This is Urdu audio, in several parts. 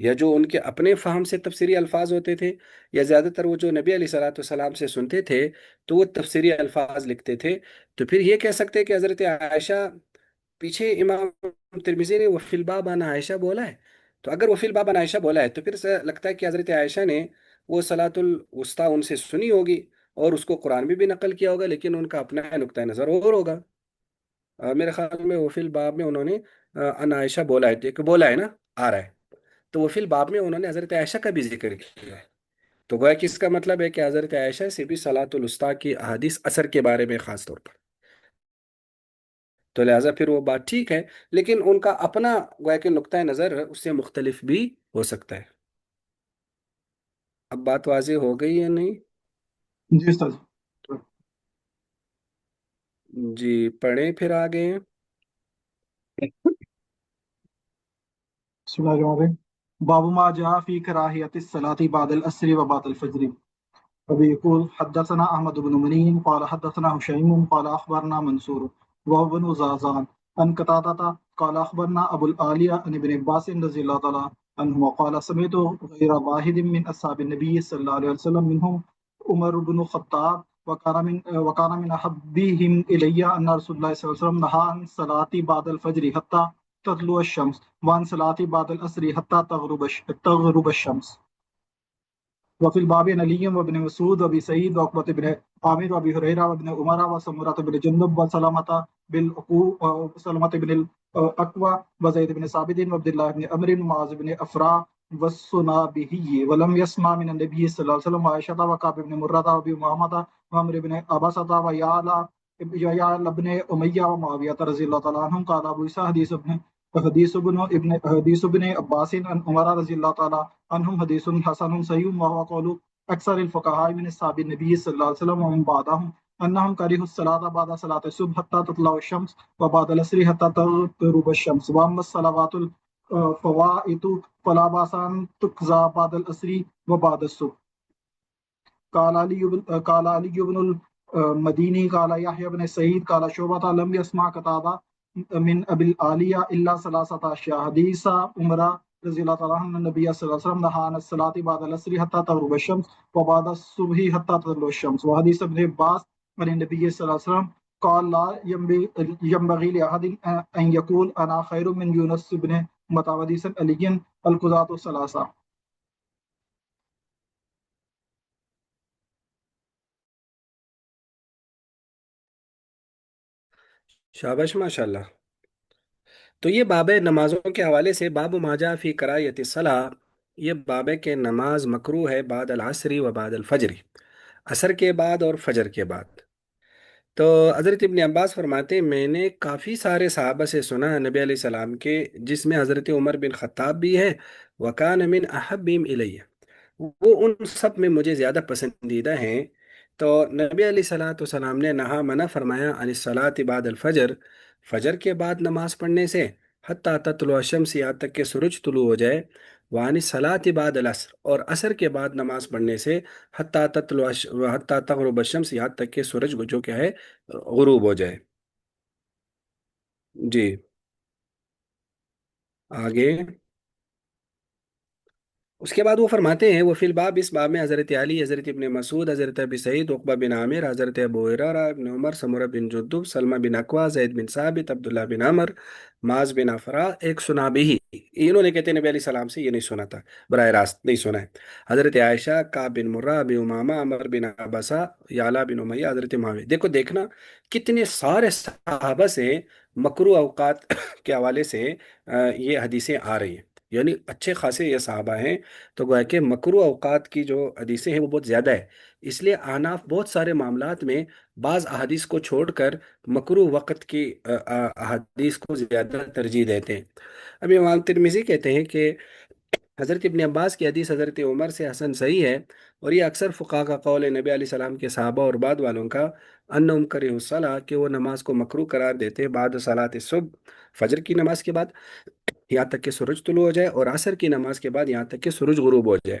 یا جو ان کے اپنے فہم سے تفسیری الفاظ ہوتے تھے، یا زیادہ تر وہ جو نبی علیہ صلاۃ والسلام سے سنتے تھے تو وہ تفسیری الفاظ لکھتے تھے؟ تو پھر یہ کہہ سکتے ہیں کہ حضرت عائشہ، پیچھے امام ترمذی نے وفی الباب عن عائشہ بولا ہے، تو اگر وفی الباب عن عائشہ بولا ہے تو پھر لگتا ہے کہ حضرت عائشہ نے وہ صلاۃ الوسطیٰ ان سے سنی ہوگی، اور اس کو قرآن میں بھی نقل کیا ہوگا، لیکن ان کا اپنا نقطۂ نظر اور ہوگا۔ میرے خیال میں وفی الباب میں انہوں نے عن عائشہ بولا ہے، کہ بولا ہے نا، آ رہا ہے، تو وفی الباب میں انہوں نے حضرت عائشہ کا بھی ذکر کیا ہے۔ تو گویا کہ اس کا مطلب ہے کہ حضرت عائشہ سے بھی صلاۃ الوسطیٰ کی احادیث اثر کے بارے میں خاص طور پر، تو لہٰذا پھر وہ بات ٹھیک ہے، لیکن ان کا اپنا گویا کہ نقطۂ نظر اس سے مختلف بھی ہو سکتا ہے۔ اب بات واضح ہو گئی یا نہیں؟ جی استاد جی۔ جی پڑھیں پھر آگے۔ بسم اللہ الرحمن الرحیم۔ باب ما جاء في كراهية الصلاة بعد العصر وبعد الفجر. أبي يقول حدثنا أحمد بن مني قال حدثنا هشيم قال أخبرنا منصور وهو بن زازان عن قتادة قال أخبرنا أبو العالية عن ابن عباس رضي الله تعالى عنهما قال سمعت غير واحد من أصحاب النبي صلى الله عليه وسلم منهم عمر بن الخطاب وكان من أحبهم إلي أن رسول الله صلى الله عليه وسلم نهى عن الصلاة بعد الفجر حتى تطلع الشمس وعن صلاة بعد العصر حتى تغرب الشمس. وفي الباب عن علي وابن مسعود وابي سعيد وعقبة بن عامر وابي هريرة وابن عمر وسمرة بن جندب وسلمة بن الأكوع وزيد بن ثابت وعبد الله بن عمرو ومعاذ بن أفراء والصنابهي ولم يسمع من النبي صلى الله عليه وسلم وعائشة وكعب بن مرة وابي محمد وعمرو بن عبسة ويعلى بن أمية ومعاوية رضي الله تعالى عنهم. قال أبو عيسى حديث ابن عباس عن عمر رضي الله تعالى عنهم حديث حسن صحيح وهو قول أكثر الفقهاء من أصحاب النبي صلى الله عليه وسلم ومن بعدهم أنهم كرهوا الصلاة بعد صلاة الصبح حتى تطلع الشمس وبعد العصر حتى تغرب الشمس. وأما الصلوات الفوائت فلا بأس أن تقضى بعد العصر وبعد الصبح. قال علي بن المديني قال يحيى بن سعيد قال شعبة لم يسمع قتادة من أبي العالية إلا ثلاثة أشياء. حديث عمر رضي الله تعالى عنه النبي صلى الله عليه وسلم نهى عن الصلاة بعد العصر حتى تغرب الشمس وبعد الصبح حتى تطلع الشمس. وحديث ابن عباس عن النبي صلى الله عليه وسلم قال لا ينبغي لأحد أن يقول أنا خير من يونس بن متى. حديث علي القضاة الثلاثة. شابش ماشاء اللہ۔ تو یہ باب نمازوں کے حوالے سے باب ما جاء فی کرایت الصلاح، یہ باب ہے کہ نماز مکروہ ہے بعد العصری و بعد الفجر، عصر کے بعد اور فجر کے بعد۔ تو حضرت ابن عباس فرماتے ہیں میں نے کافی سارے صحابہ سے سنا نبی علیہ السلام کے، جس میں حضرت عمر بن خطاب بھی ہے، وکان من احبہم الیہ، وہ ان سب میں مجھے زیادہ پسندیدہ ہیں۔ تو نبی علیہ الصلوۃ والسلام نے نہا منع فرمایا عن الصلاۃ بعد الفجر، فجر کے بعد نماز پڑھنے سے، حتیٰ تطلع الشمس، یہاں تک کہ سورج طلوع ہو جائے، وعن الصلاۃ بعد العصر، اور عصر کے بعد نماز پڑھنے سے، حتیٰ تغرب الشمس، یہاں تک کہ سورج جو کیا ہے غروب ہو جائے۔ جی آگے۔ اس کے بعد وہ فرماتے ہیں وہ فی الباب، اس باب میں حضرت علی، حضرت ابن مسعود، حضرت ابی سعید، عقبہ بن عامر، حضرت ابو ہریرہ، ابن عمر، سمرہ بن جندب، سلمہ بن اکوا، زید بن ثابت، عبداللہ بن عمر، معاذ بن افرا، ایک سنا بھی، انہوں نے کہتے ہیں نبی علیہ السلام سے یہ نہیں سنا تھا، براہ راست نہیں سنا ہے، حضرت عائشہ، کعب بن مرہ، ابی امامہ، عمر بن عبسہ، یعلا بن امیہ، حضرت معاویہ۔ دیکھو دیکھنا کتنے سارے صحابہ سے مکروہ اوقات کے حوالے سے یہ حدیثیں آ رہی ہیں، یعنی اچھے خاصے یہ صحابہ ہیں، تو گویا کہ مکروہ اوقات کی جو حدیثیں ہیں وہ بہت زیادہ ہے، اس لیے احناف بہت سارے معاملات میں بعض احادیث کو چھوڑ کر مکروہ وقت کی احادیث کو زیادہ ترجیح دیتے ہیں۔ ابھی امام ترمذی کہتے ہیں کہ حضرت ابن عباس کی حدیث حضرت عمر سے حسن صحیح ہے، اور یہ اکثر فقہا کا قول ہے، نبی علیہ السلام کے صحابہ اور بعد والوں کا، انہم کرہ الصلاۃ، کہ وہ نماز کو مکروہ قرار دیتے ہیں بعد صلاۃ الصبح، فجر کی نماز کے بعد، یہاں تک کہ سورج طلوع ہو جائے، اور عصر کی نماز کے بعد یہاں تک کہ سورج غروب ہو جائے،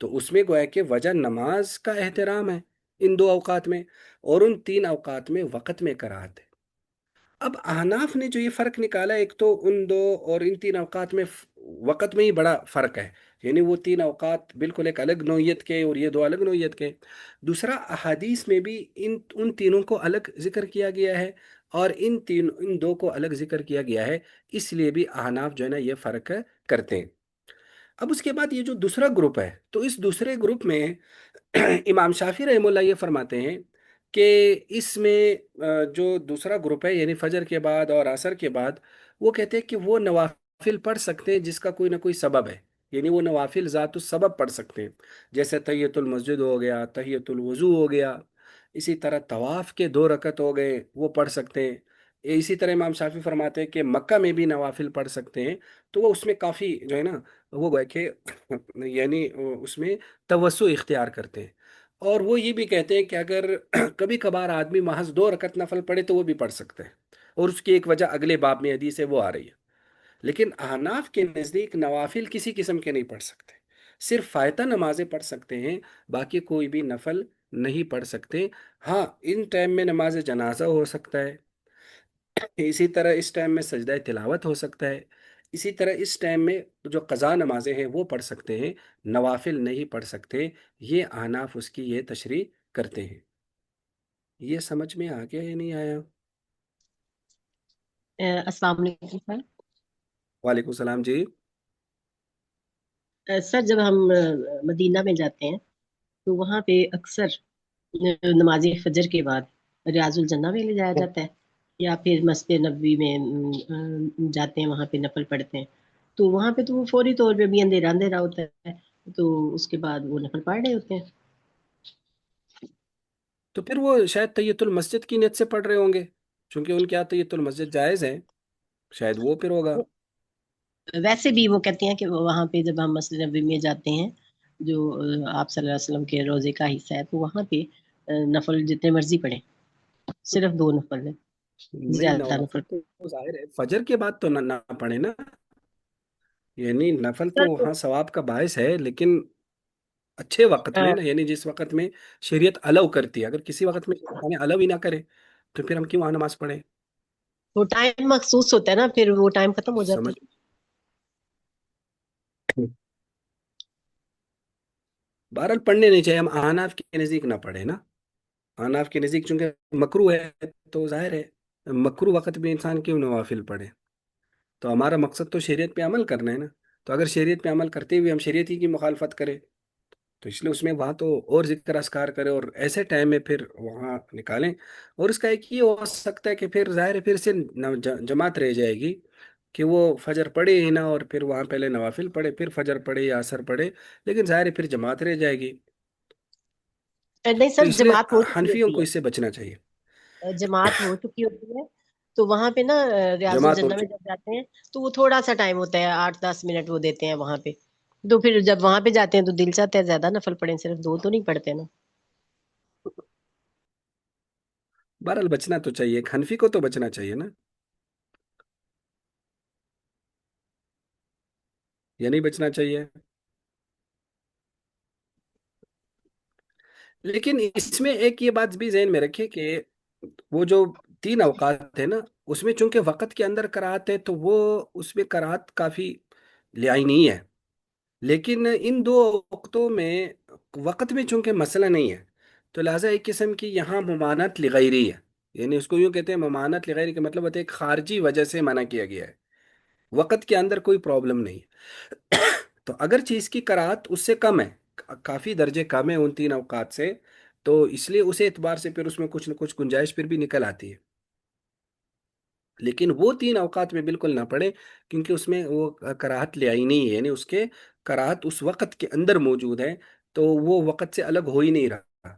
تو اس میں گویا کہ وجہ نماز کا احترام ہے ان دو اوقات میں، اور ان تین اوقات میں وقت میں کراہت ہے۔ اب احناف نے جو یہ فرق نکالا، ایک تو ان دو اور ان تین اوقات میں وقت میں ہی بڑا فرق ہے، یعنی وہ تین اوقات بالکل ایک الگ نوعیت کے اور یہ دو الگ نوعیت کے۔ دوسرا، احادیث میں بھی ان تینوں کو الگ ذکر کیا گیا ہے، اور ان دو کو الگ ذکر کیا گیا ہے، اس لیے بھی احناف جو ہے نا یہ فرق کرتے ہیں۔ اب اس کے بعد یہ جو دوسرا گروپ ہے، تو اس دوسرے گروپ میں امام شافی رحمہ اللہ یہ فرماتے ہیں کہ اس میں جو دوسرا گروپ ہے، یعنی فجر کے بعد اور عصر کے بعد، وہ کہتے ہیں کہ وہ نوافل پڑھ سکتے ہیں جس کا کوئی نہ کوئی سبب ہے، یعنی وہ نوافل ذات السبب پڑھ سکتے ہیں، جیسے تحیت المسجد ہو گیا، تحیت الوضو ہو گیا، اسی طرح طواف کے 2 رکعت ہو گئے وہ پڑھ سکتے ہیں۔ اسی طرح امام شافی فرماتے ہیں کہ مکہ میں بھی نوافل پڑھ سکتے ہیں، تو وہ اس میں کافی جو ہے نا وہ گویا کہ یعنی اس میں توسع اختیار کرتے ہیں۔ اور وہ یہ بھی کہتے ہیں کہ اگر کبھی کبھار آدمی محض 2 رکعت نفل پڑھے تو وہ بھی پڑھ سکتے ہیں، اور اس کی ایک وجہ اگلے باب میں حدیث ہے وہ آ رہی ہے۔ لیکن احناف کے نزدیک نوافل کسی قسم کے نہیں پڑھ سکتے، صرف فائتہ نمازیں پڑھ سکتے ہیں، باقی کوئی بھی نفل نہیں پڑھ سکتے۔ ہاں، ان ٹائم میں نماز جنازہ ہو سکتا ہے، اسی طرح اس ٹائم میں سجدہ تلاوت ہو سکتا ہے، اسی طرح اس ٹائم میں جو قضا نمازیں ہیں وہ پڑھ سکتے ہیں، نوافل نہیں پڑھ سکتے۔ یہ احناف اس کی یہ تشریح کرتے ہیں۔ یہ سمجھ میں آ گیا یا نہیں آیا؟ السلام علیکم سر۔ وعلیکم السلام جی۔ سر جب ہم مدینہ میں جاتے ہیں تو وہاں پہ اکثر نماز فجر کے بعد ریاض الجنہ میں لے جایا جاتا ہے، یا پھر مسجد نبوی میں جاتے ہیں، وہاں پہ نفل پڑھتے ہیں، تو وہاں پہ تو وہ فوری طور پہ بھی اندھیرا اندھیرا ہوتا ہے، تو اس کے بعد وہ نفل پڑھ رہے ہوتے ہیں۔ تو پھر وہ شاید تحیت المسجد کی نیت سے پڑھ رہے ہوں گے، چونکہ ان کے یہاں تحیت المسجد جائز ہے، شاید وہ پھر ہوگا۔ ویسے بھی وہ کہتے ہیں کہ وہاں پہ جب ہم مسجد نبوی میں جاتے ہیں، جو آپ صلی اللہ علیہ وسلم کے روزے کا حصہ ہے، تو وہاں پہ نفل جتنے مرضی پڑھیں، صرف 2 نفل ہے، نہیں، زیادہ نفل۔ نوافل تو ظاہر ہے فجر کے بعد تو نہ پڑھے نا، یعنی نفل تو سر وہاں ثواب کا باعث ہے، لیکن اچھے وقت میں نا، یعنی جس وقت میں شریعت الاؤ کرتی ہے، اگر کسی وقت میں شریعت ہمیں الاؤ ہی نہ کرے تو پھر ہم کیوں وہاں نماز پڑھیں؟ وہ ٹائم مخصوص ہوتا ہے نا، پھر وہ ٹائم ختم ہو جاتا سمجھ ہے۔ بہرحال پڑھنے نہیں چاہیے، ہم احناف کے نزدیک نہ پڑھیں نا، احناف کے نزدیک چونکہ مکرو ہے تو ظاہر ہے مکرو وقت میں انسان کیوں نوافل پڑھے؟ تو ہمارا مقصد تو شریعت پہ عمل کرنا ہے نا، تو اگر شریعت پہ عمل کرتے ہوئے ہم شریعت ہی کی مخالفت کریں تو اس لیے اس میں وہاں تو اور ذکر اذکار کرے، اور ایسے ٹائم میں پھر وہاں نکالیں۔ اور اس کا ایک یہ ہو سکتا ہے کہ پھر ظاہر ہے پھر سے جماعت رہ جائے گی کہ وہ فجر پڑھے ہی نہ، اور پھر وہاں پہلے نوافل پڑھے پھر فجر پڑھے یا عصر پڑھے، لیکن ظاہر ہے پھر جماعت رہ جائے گی۔ نہیں تو سر، اس لیے جماعت ہو چکی حنفیوں ہوتی کو اس سے بچنا چاہیے۔ ہے، جماعت ہو چکی ہوتی ہے، تو وہاں پہ نا ریاض جماعت ہو الجنہ میں جب جاتے ہیں تو وہ تھوڑا سا ٹائم ہوتا ہے، 8-10 منٹ وہ دیتے ہیں وہاں پہ، تو پھر جب وہاں پہ جاتے ہیں تو دل چاہتا ہے زیادہ نفل پڑھیں، صرف 2 تو نہیں پڑھتے نا۔ بہرحال بچنا تو چاہیے، ایک حنفی کو تو بچنا چاہیے نا، یا نہیں بچنا چاہیے؟ لیکن اس میں ایک یہ بات بھی ذہن میں رکھے کہ وہ جو تین اوقات ہے نا، اس میں چونکہ وقت کے اندر کراہت ہے تو وہ اس میں کراہت کافی لعینی ہے، لیکن ان دو وقتوں میں وقت میں چونکہ مسئلہ نہیں ہے، تو لہٰذا ایک قسم کی یہاں ممانعت لغیری ہے، یعنی اس کو یوں کہتے ہیں ممانعت لغیری کا مطلب ہوتا ہے ایک خارجی وجہ سے منع کیا گیا ہے، وقت کے اندر کوئی پرابلم نہیں ہے۔ تو اگر چیز کی کراہت اس سے کم ہے، کافی درجے کم ہے ان تین اوقات سے، تو اس لیے اس اعتبار سے پھر اس میں کچھ نہ کچھ گنجائش پھر بھی نکل آتی ہے، لیکن وہ تین اوقات میں بالکل نہ پڑھے، کیونکہ اس میں وہ کراہت لے آئی نہیں ہے، یعنی اس کے کراہت اس وقت کے اندر موجود ہے، تو وہ وقت سے الگ ہو ہی نہیں رہا۔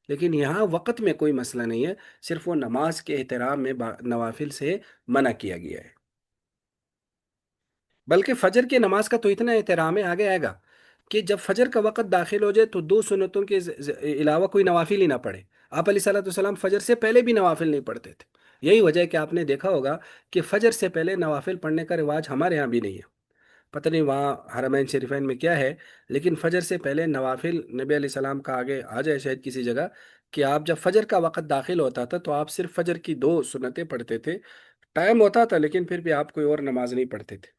لیکن یہاں وقت میں کوئی مسئلہ نہیں ہے، صرف وہ نماز کے احترام میں نوافل سے منع کیا گیا ہے۔ بلکہ فجر کی نماز کا تو اتنا احترام ہے، آگے آئے گا کہ جب فجر کا وقت داخل ہو جائے تو 2 سنتوں کے علاوہ کوئی نوافل ہی نہ پڑھے۔ آپ علیہ صلاح والسلام فجر سے پہلے بھی نوافل نہیں پڑھتے تھے، یہی وجہ ہے کہ آپ نے دیکھا ہوگا کہ فجر سے پہلے نوافل پڑھنے کا رواج ہمارے ہاں بھی نہیں ہے، پتہ نہیں وہاں حرمین شریفین میں کیا ہے، لیکن فجر سے پہلے نوافل نبی علیہ السلام کا آگے آ جائے شاید کسی جگہ، کہ آپ جب فجر کا وقت داخل ہوتا تھا تو آپ صرف فجر کی 2 سنتیں پڑھتے تھے، ٹائم ہوتا تھا لیکن پھر بھی آپ کوئی اور نماز نہیں پڑھتے تھے۔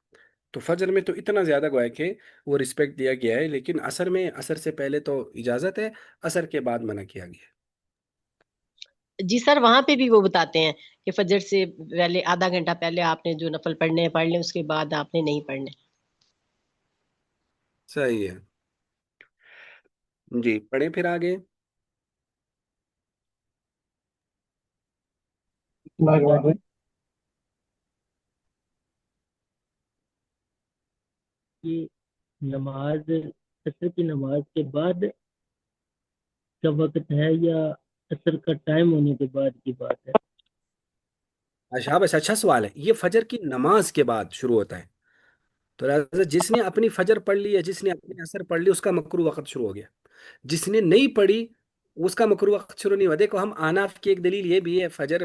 تو فجر میں تو اتنا زیادہ گویا کہ وہ رسپیکٹ دیا گیا ہے، لیکن عصر میں، عصر سے پہلے تو اجازت ہے، عصر کے بعد منع کیا گیا ہے۔ جی سر، وہاں پہ بھی وہ بتاتے ہیں کہ فجر سے پہلے آدھا گھنٹہ پہلے آپ نے جو نفل پڑھنے ہیں پڑھ لیں، اس کے بعد آپ نے نہیں پڑھنے۔ صحیح ہے جی، پڑھیں پھر آگے۔ بسم اللہ الرحمن الرحیم۔ کہ نماز عصر کی نماز کے بعد کا وقت ہے یا عصر کا ٹائم ہونے کے بعد کی بات ہے؟ اچھا بس، اچھا سوال ہے، یہ فجر کی نماز کے بعد شروع ہوتا ہے، تو لہٰذا جس نے اپنی فجر پڑھ لی یا جس نے اپنی عصر پڑھ لی اس کا مکرو وقت شروع ہو گیا، جس نے نہیں پڑھی اس کا مکرو وقت شروع نہیں ہوا۔ دیکھو، ہم آناف کی ایک دلیل یہ بھی ہے، فجر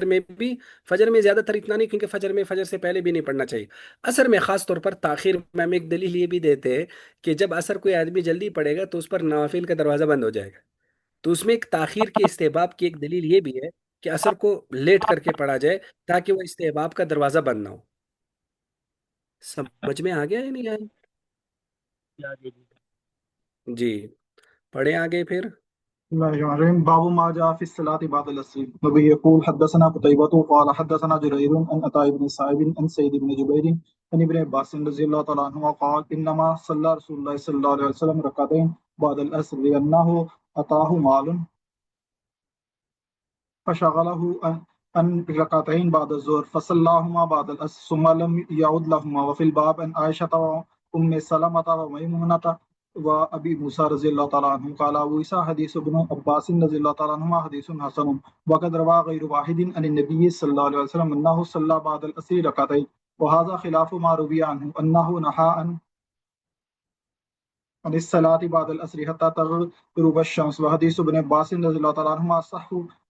میں بھی، فجر میں زیادہ تر اتنا نہیں کیونکہ فجر میں فجر سے پہلے بھی نہیں پڑھنا چاہیے، عصر میں خاص طور پر تاخیر میں ہم ایک دلیل یہ بھی دیتے ہیں کہ جب عصر کوئی آدمی جلدی پڑھے گا تو اس پر نوافل کا دروازہ بند ہو جائے گا، تو اس میں ایک تاخیر کے استحباب کی ایک دلیل یہ بھی ہے کہ عصر کو لیٹ کر کے پڑھا جائے تاکہ وہ استحباب کا دروازہ بند نہ ہو۔ سمجھ میں آ گیا یا نہیں آیا؟ یاد ہے جی۔ جی، پڑھیں آگے پھر۔ بسم الله الرحمن الرحيم. باب ما جاء في الصلاة بعد العصر. وبه يقول حدثنا قتيبة قال حدثنا جرير عن عطاء بن سعيد عن سعيد بن جبير عن ابن عباس رضي الله تعالى عنهما قال انما صلى رسول الله صلى الله عليه وسلم ركعتين بعد العصر لأنه أتاه مال فشغله عن ركعتين بعد الظهر فصلاهما بعد العصر ثم لم يعد لهما. وفي الباب عن عائشة وأم سلمة وميمونة وأبي موسى رضي الله تعالى عنه قال أبو عيسى حديث ابن عباس رضي الله تعالى عنهما حديث حسن وقد روى غير واحد عن النبي صلى الله عليه وسلم أنه صلى بعد العصر ركعتين وهذا خلاف ما روي عنه أنه نهى عن الصلاة بعد العصر حتى تغرب الشمس وحديث ابن عباس رضي الله تعالى عنهما صح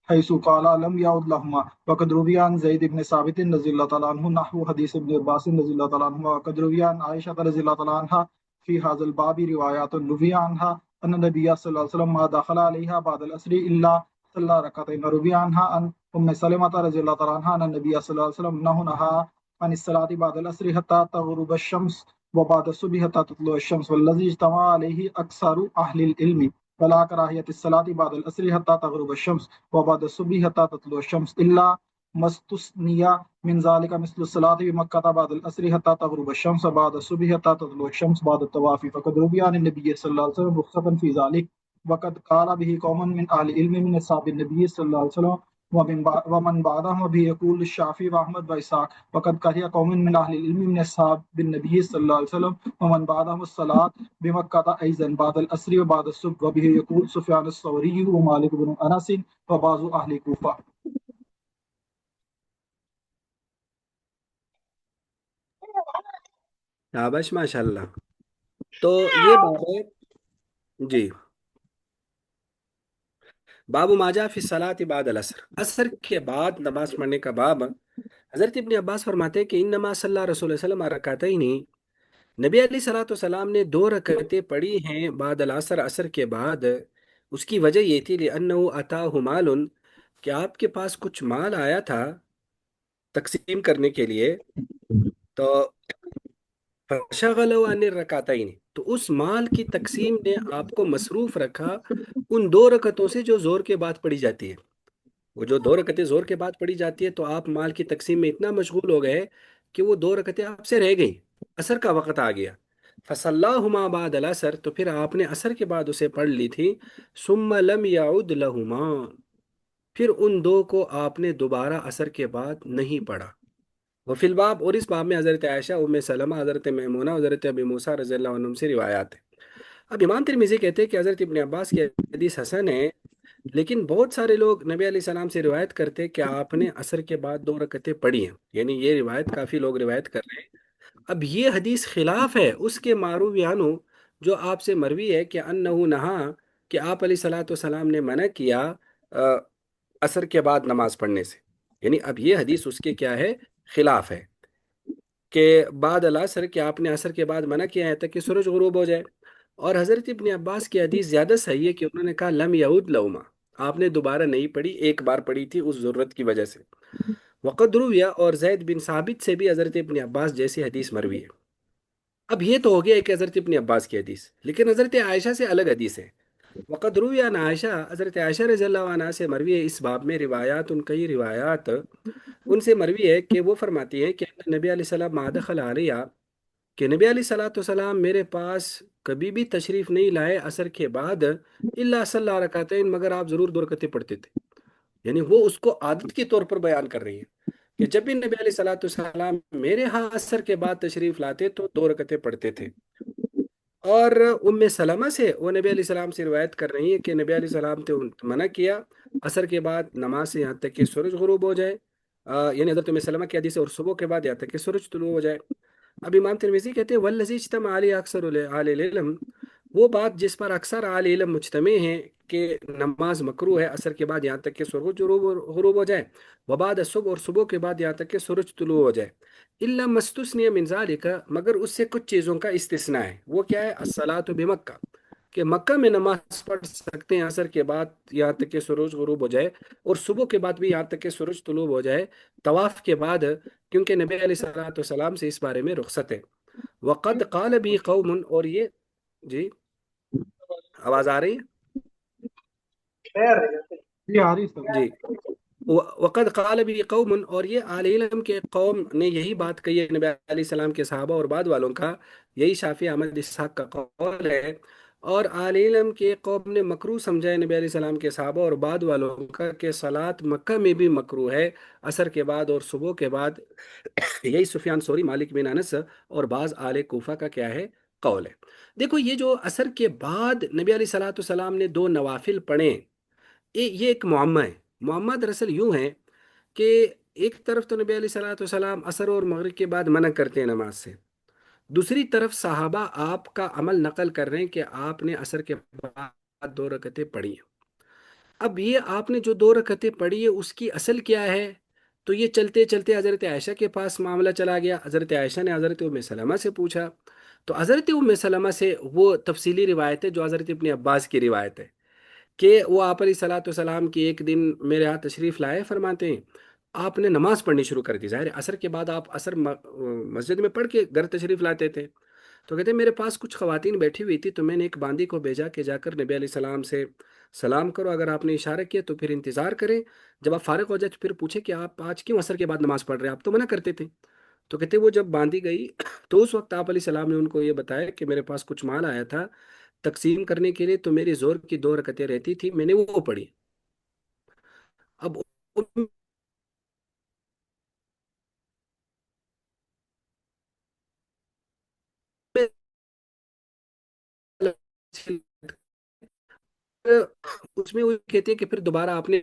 حيث قال لم يعد لهما. وقد روي عن زيد بن ثابت رضي الله تعالى عنه نحو حديث ابن عباس رضي الله تعالى عنهما. وقد روي عن عائشة رضي الله تعالى عنها في هذا الباب روايات روي عنها أن النبي صلى الله عليه وسلم ما دخل عليها بعد العصر إلا صلى ركعتين. وروي عنها عن أم سلمة رضي الله تعالى عنها أن النبي صلى الله عليه وسلم أنه نهى عن الصلاة بعد العصر حتى تغرب الشمس وبعد الصبح حتى تطلع الشمس والذي اجتمع عليه أكثر أهل العلم فلا كراهية الصلاة بعد العصر حتى تغرب الشمس وبعد الصبح حتى تطلع الشمس إلا ما استثني من ذلك مثل الصلاة بمكة بعد العصر حتى تغرب الشمس وبعد الصبح حتى تطلع الشمس بعد الطواف. فقد روي عن النبي صلى الله عليه وسلم رخصة في ذلك وقد قال به قوم من أهل العلم من أصحاب النبي صلى الله عليه وسلم ومن بعدهم وبه يقول الشافعي وأحمد وإسحاق. وقد كره قوم من أهل العلم من أصحاب النبي صلى الله عليه وسلم ومن بعدهم الصلاة بمكة أيضا بعد العصر وبعد الصبح. وبه يقول سفيان الثوري ومالك بن أنس وبعض أهل الكوفة. شاباش ماشاء اللہ۔ تو یہ باب ہے جی، باب ما جاء فی الصلاۃ بعد العصر، عصر کے بعد نماز پڑھنے کا باب۔ حضرت ابن عباس فرماتے ہیں کہ انما صلی رسول اللہ علیہ وسلم رکعتین، نبی علیہ الصلوۃ والسلام نے 2 رکعتیں پڑھی ہیں بعد العصر، عصر کے بعد۔ اس کی وجہ یہ تھی لأنہ اتاہ مال، کہ آپ کے پاس کچھ مال آیا تھا تقسیم کرنے کے لیے، تو فشغلوا عن الرکعتین، تو اس مال کی تقسیم نے آپ کو مصروف رکھا ان 2 رکعتوں سے جو زور کے بعد پڑھی جاتی ہے۔ وہ جو 2 رکعتیں زور کے بعد پڑھی جاتی ہے تو آپ مال کی تقسیم میں اتنا مشغول ہو گئے کہ وہ 2 رکعتیں آپ سے رہ گئیں، عصر کا وقت آ گیا۔ فصلاہما بعد العصر، تو پھر آپ نے عصر کے بعد اسے پڑھ لی تھی۔ ثم لم یعد لہما، پھر ان 2 کو آپ نے دوبارہ عصر کے بعد نہیں پڑھا۔ وفی الباب، اور اس باب میں حضرت عائشہ، ام سلمہ، حضرت میمونہ، حضرت ابی موسیٰ رضی اللہ عنہم سے روایات ہیں۔ اب امام ترمذی کہتے ہیں کہ حضرت ابن عباس کی حدیث حسن ہے، لیکن بہت سارے لوگ نبی علیہ السلام سے روایت کرتے ہیں کہ آپ نے عصر کے بعد 2 رکعتیں پڑھی ہیں، یعنی یہ روایت کافی لوگ روایت کر رہے ہیں۔ اب یہ حدیث خلاف ہے اس کے معروی عنہ جو آپ سے مروی ہے کہ انہو نہا، کہ آپ علیہ الصلوۃ والسلام نے منع کیا عصر کے بعد نماز پڑھنے سے، یعنی اب یہ حدیث اس کے کیا ہے، خلاف ہے، کہ بعد العصر کہ آپ نے عصر کے بعد منع کیا ہے تک کہ سورج غروب ہو جائے۔ اور حضرت ابن عباس کی حدیث زیادہ صحیح ہے کہ انہوں نے کہا لم یعود لہما، آپ نے دوبارہ نہیں پڑھی، ایک بار پڑھی تھی اس ضرورت کی وجہ سے۔ وقد رویہ، اور زید بن ثابت سے بھی حضرت ابن عباس جیسی حدیث مروی ہے۔ اب یہ تو ہو گیا کہ حضرت ابن عباس کی حدیث، لیکن حضرت عائشہ سے الگ حدیث ہے۔ وقد روی عن عائشہ، حضرت عائشہ رضی اللہ عنہا سے مروی ہے اس باب میں روایات، ان کئی روایات ان سے مروی ہے کہ وہ فرماتی ہیں کہ نبی علیہ السلام ما دخل علیہ، کہ نبی علیہ الصلوۃ والسلام میرے پاس کبھی بھی تشریف نہیں لائے عصر کے بعد، الا صلی رکعتین، مگر آپ ضرور 2 رکعتیں پڑھتے تھے۔ یعنی وہ اس کو عادت کے طور پر بیان کر رہی ہے کہ جب بھی نبی علیہ الصلوۃ والسلام میرے ہاں عصر کے بعد تشریف لاتے تو 2 رکعتیں پڑھتے تھے۔ اور ام سلمہ سے، وہ نبی علیہ السلام سے روایت کر رہی ہیں کہ نبی علیہ السلام نے منع کیا عصر کے بعد نماز سے یہاں تک کہ سورج غروب ہو جائے، یعنی حضرت ام سلمہ کی حدیث ہے، اور صبح کے بعد یہاں تک کہ سورج طلوع ہو جائے۔ اب امام ترمذی کہتے ہیں والذی اجتمع علیہ اکثر اہل العلم، وہ بات جس پر اکثر اہل علم مجتمع ہیں کہ نماز مکروہ ہے عصر کے بعد یہاں تک کہ سورج غروب ہو جائے، وبعد الصبح، اور صبح کے بعد یہاں تک کہ سورج طلوع ہو جائے، الا مستثنی من ذالک، مگر اس سے کچھ چیزوں کا استثناء ہے۔ وہ کیا ہے؟ الصلاۃ بمکہ، کہ مکہ میں نماز پڑھ سکتے ہیں عصر کے بعد یہاں تک کہ سورج غروب ہو جائے، اور صبح کے بعد بھی یہاں تک کہ سورج طلوع ہو جائے طواف کے بعد، کیونکہ نبی علیہ الصلوۃ والسلام سے اس بارے میں رخصت ہے۔ وقد قال بھی قوم، اور یہ، جی آواز آ رہی ہے؟ جی آ رہی سر۔ جی، وقد قال بھی قوم، اور یہ اہل علم کے قوم نے یہی بات کہی ہے نبی علیہ السلام کے صحابہ اور بعد والوں کا، یہی شافعی احمد اسحاق کا قول ہے۔ اور اہل علم کے قوم نے مکروہ سمجھا ہے نبی علیہ السلام کے صحابہ اور بعد والوں کا کہ صلاۃ مکہ میں بھی مکروہ ہے عصر کے بعد اور صبح کے بعد۔ یہی سفیان ثوری، مالک بن انس اور بعض اہل کوفہ کا کیا ہے؟ قول ہے۔ دیکھو یہ جو عصر کے بعد نبی علیہ الصلوۃ والسلام نے 2 نوافل پڑھے، یہ ایک معمہ ہے۔ معمہ دراصل یوں ہے کہ ایک طرف تو نبی علیہ الصلوۃ والسلام عصر اور مغرب کے بعد منع کرتے ہیں نماز سے، دوسری طرف صحابہ آپ کا عمل نقل کر رہے ہیں کہ آپ نے عصر کے بعد 2 رکعتیں پڑھی ہیں۔ اب یہ آپ نے جو 2 رکعتیں پڑھی ہے اس کی اصل کیا ہے؟ تو یہ چلتے چلتے حضرت عائشہ کے پاس معاملہ چلا گیا، حضرت عائشہ نے حضرت ام سلمہ سے پوچھا، تو حضرت ام سلمہ سے وہ تفصیلی روایت ہے جو حضرت ابن عباس کی روایت ہے کہ وہ آپ علیہ صلاۃ والسلام کی ایک دن میرے ہاں تشریف لائے، فرماتے ہیں آپ نے نماز پڑھنی شروع کر دی، ظاہر ہے عصر کے بعد آپ عصر مسجد میں پڑھ کے گھر تشریف لاتے تھے۔ تو کہتے ہیں میرے پاس کچھ خواتین بیٹھی ہوئی تھی، تو میں نے ایک باندی کو بھیجا کہ جا کر نبی علیہ السلام سے سلام کرو، اگر آپ نے اشارہ کیا تو پھر انتظار کریں، جب آپ فارغ ہو جائے تو پھر پوچھے کہ آپ آج کیوں عصر کے بعد نماز پڑھ رہے ہیں، آپ تو منع کرتے تھے۔ تو کہتے وہ جب باندھی گئی تو اس وقت آپ علیہ السلام نے ان کو یہ بتایا کہ میرے پاس کچھ مال آیا تھا تقسیم کرنے کے لیے، تو میری زور کی 2 رکعتیں رہتی تھی، میں نے وہ پڑھی۔ اب ان میں اس میں وہ کہتے ہیں کہ پھر دوبارہ آپ نے،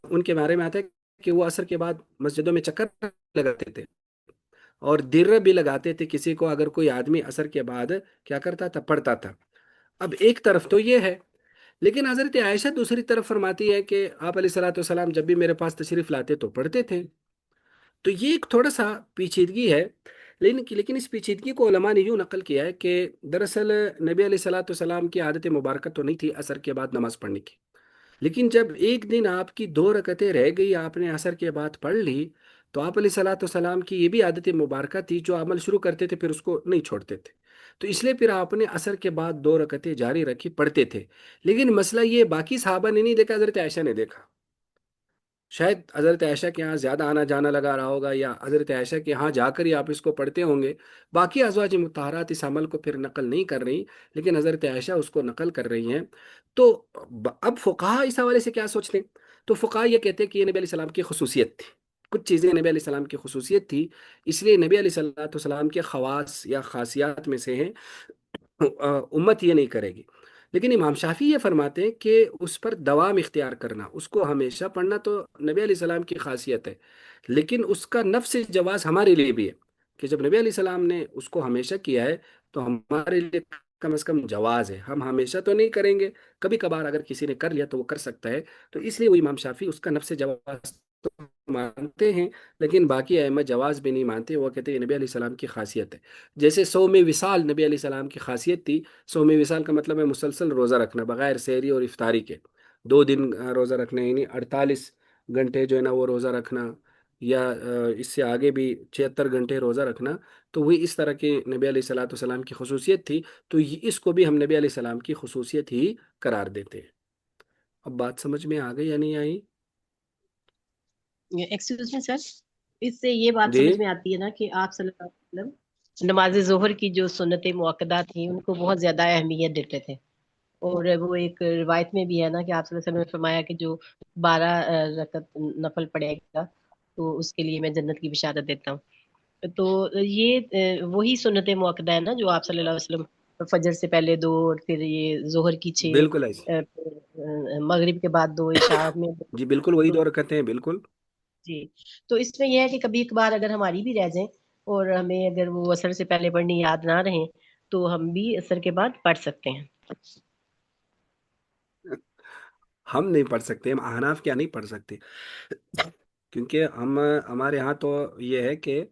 ان کے بارے میں آتا ہے کہ وہ عصر کے بعد مسجدوں میں چکر لگاتے تھے اور در بھی لگاتے تھے کسی کو، اگر کوئی آدمی عصر کے بعد کیا کرتا تھا؟ پڑھتا تھا۔ اب ایک طرف تو یہ ہے، لیکن حضرت عائشہ دوسری طرف فرماتی ہے کہ آپ علیہ الصلوۃ والسلام جب بھی میرے پاس تشریف لاتے تو پڑھتے تھے۔ تو یہ ایک تھوڑا سا پیچیدگی ہے، لیکن اس پیچیدگی کو علماء نے یوں نقل کیا ہے کہ دراصل نبی علیہ الصلوۃ والسلام کی عادت مبارکہ تو نہیں تھی عصر کے بعد نماز پڑھنے کی، لیکن جب ایک دن آپ کی 2 رکعتیں رہ گئی، آپ نے عصر کے بعد پڑھ لی، تو آپ علیہ الصلوۃ والسلام کی یہ بھی عادت مبارکہ تھی، جو عمل شروع کرتے تھے پھر اس کو نہیں چھوڑتے تھے، تو اس لیے پھر آپ نے عصر کے بعد 2 رکعتیں جاری رکھی، پڑھتے تھے۔ لیکن مسئلہ یہ باقی صحابہ نے نہیں دیکھا، حضرت عائشہ نے دیکھا۔ شاید حضرت عائشہ کے ہاں زیادہ آنا جانا لگا رہا ہوگا، یا حضرت عائشہ کے ہاں جا کر ہی آپ اس کو پڑھتے ہوں گے، باقی ازواج مطہرات اس عمل کو پھر نقل نہیں کر رہی، لیکن حضرت عائشہ اس کو نقل کر رہی ہیں۔ تو اب فقہا اس حوالے سے کیا سوچتے ہیں؟ تو فقہا یہ کہتے ہیں کہ یہ نبی علیہ السلام کی خصوصیت تھی، کچھ چیزیں نبی علیہ السلام کی خصوصیت تھی، اس لیے نبی علیہ السلام کے خواص یا خاصیات میں سے ہیں، امت یہ نہیں کرے گی۔ لیکن امام شافعی یہ فرماتے ہیں کہ اس پر دوام اختیار کرنا، اس کو ہمیشہ پڑھنا تو نبی علیہ السلام کی خاصیت ہے، لیکن اس کا نفس جواز ہمارے لیے بھی ہے کہ جب نبی علیہ السلام نے اس کو ہمیشہ کیا ہے تو ہمارے لیے کم از کم جواز ہے، ہم ہمیشہ تو نہیں کریں گے، کبھی کبھار اگر کسی نے کر لیا تو وہ کر سکتا ہے، تو اس لیے وہ امام شافعی اس کا نفس جواز تو مانتے ہیں، لیکن باقی ائمہ جواز بھی نہیں مانتے، وہ کہتے ہیں نبی علیہ السلام کی خاصیت ہے۔ جیسے صوم وصال نبی علیہ السلام کی خاصیت تھی۔ صوم وصال کا مطلب ہے مسلسل روزہ رکھنا بغیر سحری اور افطاری کے، 2 دن روزہ رکھنا، یعنی 48 گھنٹے جو ہے نا وہ روزہ رکھنا، یا اس سے آگے بھی 76 گھنٹے روزہ رکھنا۔ تو وہ اس طرح کی نبی علیہ الصلوۃ والسلام کی خصوصیت تھی، تو اس کو بھی ہم نبی علیہ السلام کی خصوصیت ہی قرار دیتے ہیں۔ اب بات سمجھ میں آ گئی یا نہیں آئی؟ ایکسکیوز می سر، اس سے یہ بات جی سمجھ میں آتی ہے نا کہ آپ صلی اللہ علیہ وسلم نماز ظہر کی جو سنت مؤکدہ تھیں ان کو بہت زیادہ اہمیت دیتے تھے، اور وہ ایک روایت میں بھی ہے نا کہ آپ صلی اللہ علیہ وسلم نے فرمایا کہ جو 12 رکعت نفل پڑے گا تو اس کے لیے میں جنت کی بشارت دیتا ہوں۔ تو یہ وہی سنت مؤکدہ ہے نا جو آپ صلی اللہ علیہ وسلم فجر سے پہلے 2، اور پھر یہ ظہر کی 6، بالکل ایسے، مغرب کے بعد 2، عشاء میں جی بالکل وہی 2۔ دور کرتے ہیں، بالکل۔ جی، تو اس میں یہ ہے کہ کبھی کبھار اگر ہماری بھی رہ جائیں اور ہمیں اگر وہ اثر سے پہلے پڑھنی یاد نہ رہیں تو ہم بھی اثر کے بعد پڑھ سکتے ہیں۔ ہم نہیں پڑھ سکتے، ہم احناف کیا نہیں پڑھ سکتے، کیونکہ ہمارے ہاں تو یہ ہے کہ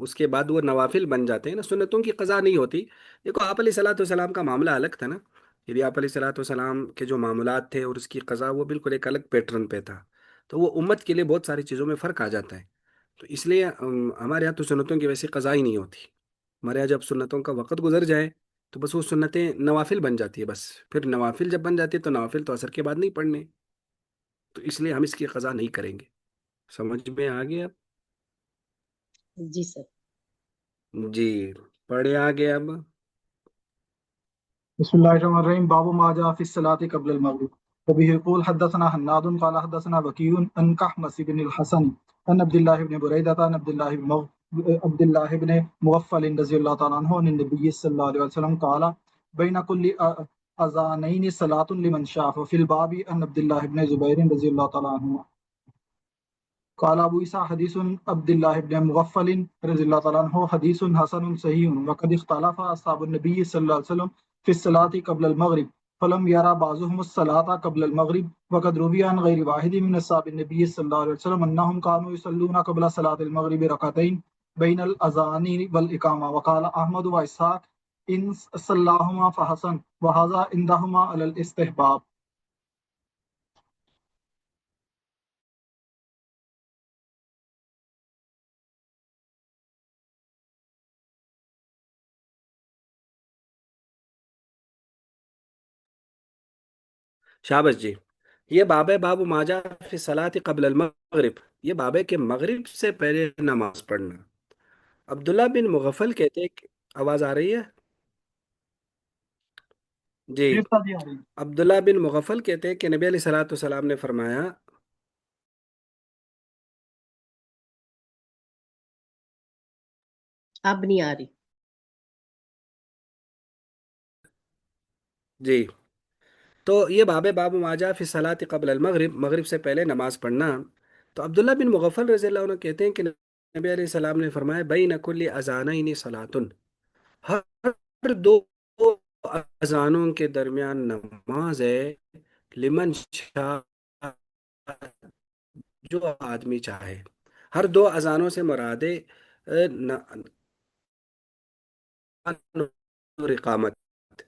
اس کے بعد وہ نوافل بن جاتے ہیں نا، سنتوں کی قضا نہیں ہوتی۔ دیکھو آپ علیہ الصلوۃ والسلام کا معاملہ الگ تھا نا، یعنی آپ علیہ الصلوۃ والسلام کے جو معاملات تھے اور اس کی قضا وہ بالکل ایک الگ پیٹرن پہ تھا، تو وہ امت کے لیے بہت ساری چیزوں میں فرق آ جاتا ہے۔ تو اس لیے ہمارے یہاں تو سنتوں کی ویسی قضا ہی نہیں ہوتی۔ ہمارے یہاں جب سنتوں کا وقت گزر جائے تو بس وہ سنتیں نوافل بن جاتی ہے، بس پھر نوافل جب بن جاتی ہے تو نوافل تو اثر کے بعد نہیں پڑھنے، تو اس لیے ہم اس کی قضا نہیں کریں گے۔ سمجھ میں آ گیا؟ جی سر۔ جی، پڑھے آگے اب۔ بسم الله الرحمن الرحيم باب ما جاء في الصلاة قبل المغرب وبه يقول حدثنا حناد قال حدثنا وكيع عن كحمس بن الحسن عن عبد الله بن بريدة عن عبد الله بن مغفل رضي الله تعالى عنه عن النبي صلى الله عليه وسلم قال بين كل أذانين صلاة لمن شاء وفي الباب عن عبد الله بن زبير رضي الله تعالى عنه قال ابو عيسى حديث عبد الله بن مغفل رضي الله تعالى عنه حديث حسن صحيح وقد اختلف اصحاب النبي صلى الله عليه وسلم في الصلاة قبل المغرب فلم يرى بعضهم الصلاة قبل المغرب وقد روي عن غير واحد من اصحاب النبي صلى الله عليه وسلم انهم كانوا يصلون قبل صلاة المغرب ركعتين بين الاذان والاقامة وقال احمد واسحاق ان صلاهما فحسن وهذا عندهما على الاستحباب۔ شابش جی، یہ باب ہے، باب ماجا فی صلاۃ قبل المغرب، یہ باب ہے کہ مغرب سے پہلے نماز پڑھنا۔ عبداللہ بن مغفل کہتے ہیں آواز آ رہی ہے؟ جی، عبداللہ بن مغفل کہتے ہیں کہ نبی علیہ الصلوۃ والسلام نے فرمایا، اب نہیں آ رہی۔ جی، تو یہ باب ہے، باب ماجا فی صلاۃ قبل المغرب، مغرب سے پہلے نماز پڑھنا۔ تو عبداللہ بن مغفل رضی اللہ عنہ کہتے ہیں کہ نبی علیہ السلام نے فرمایا بین کل اذانین صلاۃ، ہر دو اذانوں کے درمیان نماز ہے، لمن شاء، جو آدمی چاہے۔ ہر دو اذانوں سے مراد ہے اور اقامت،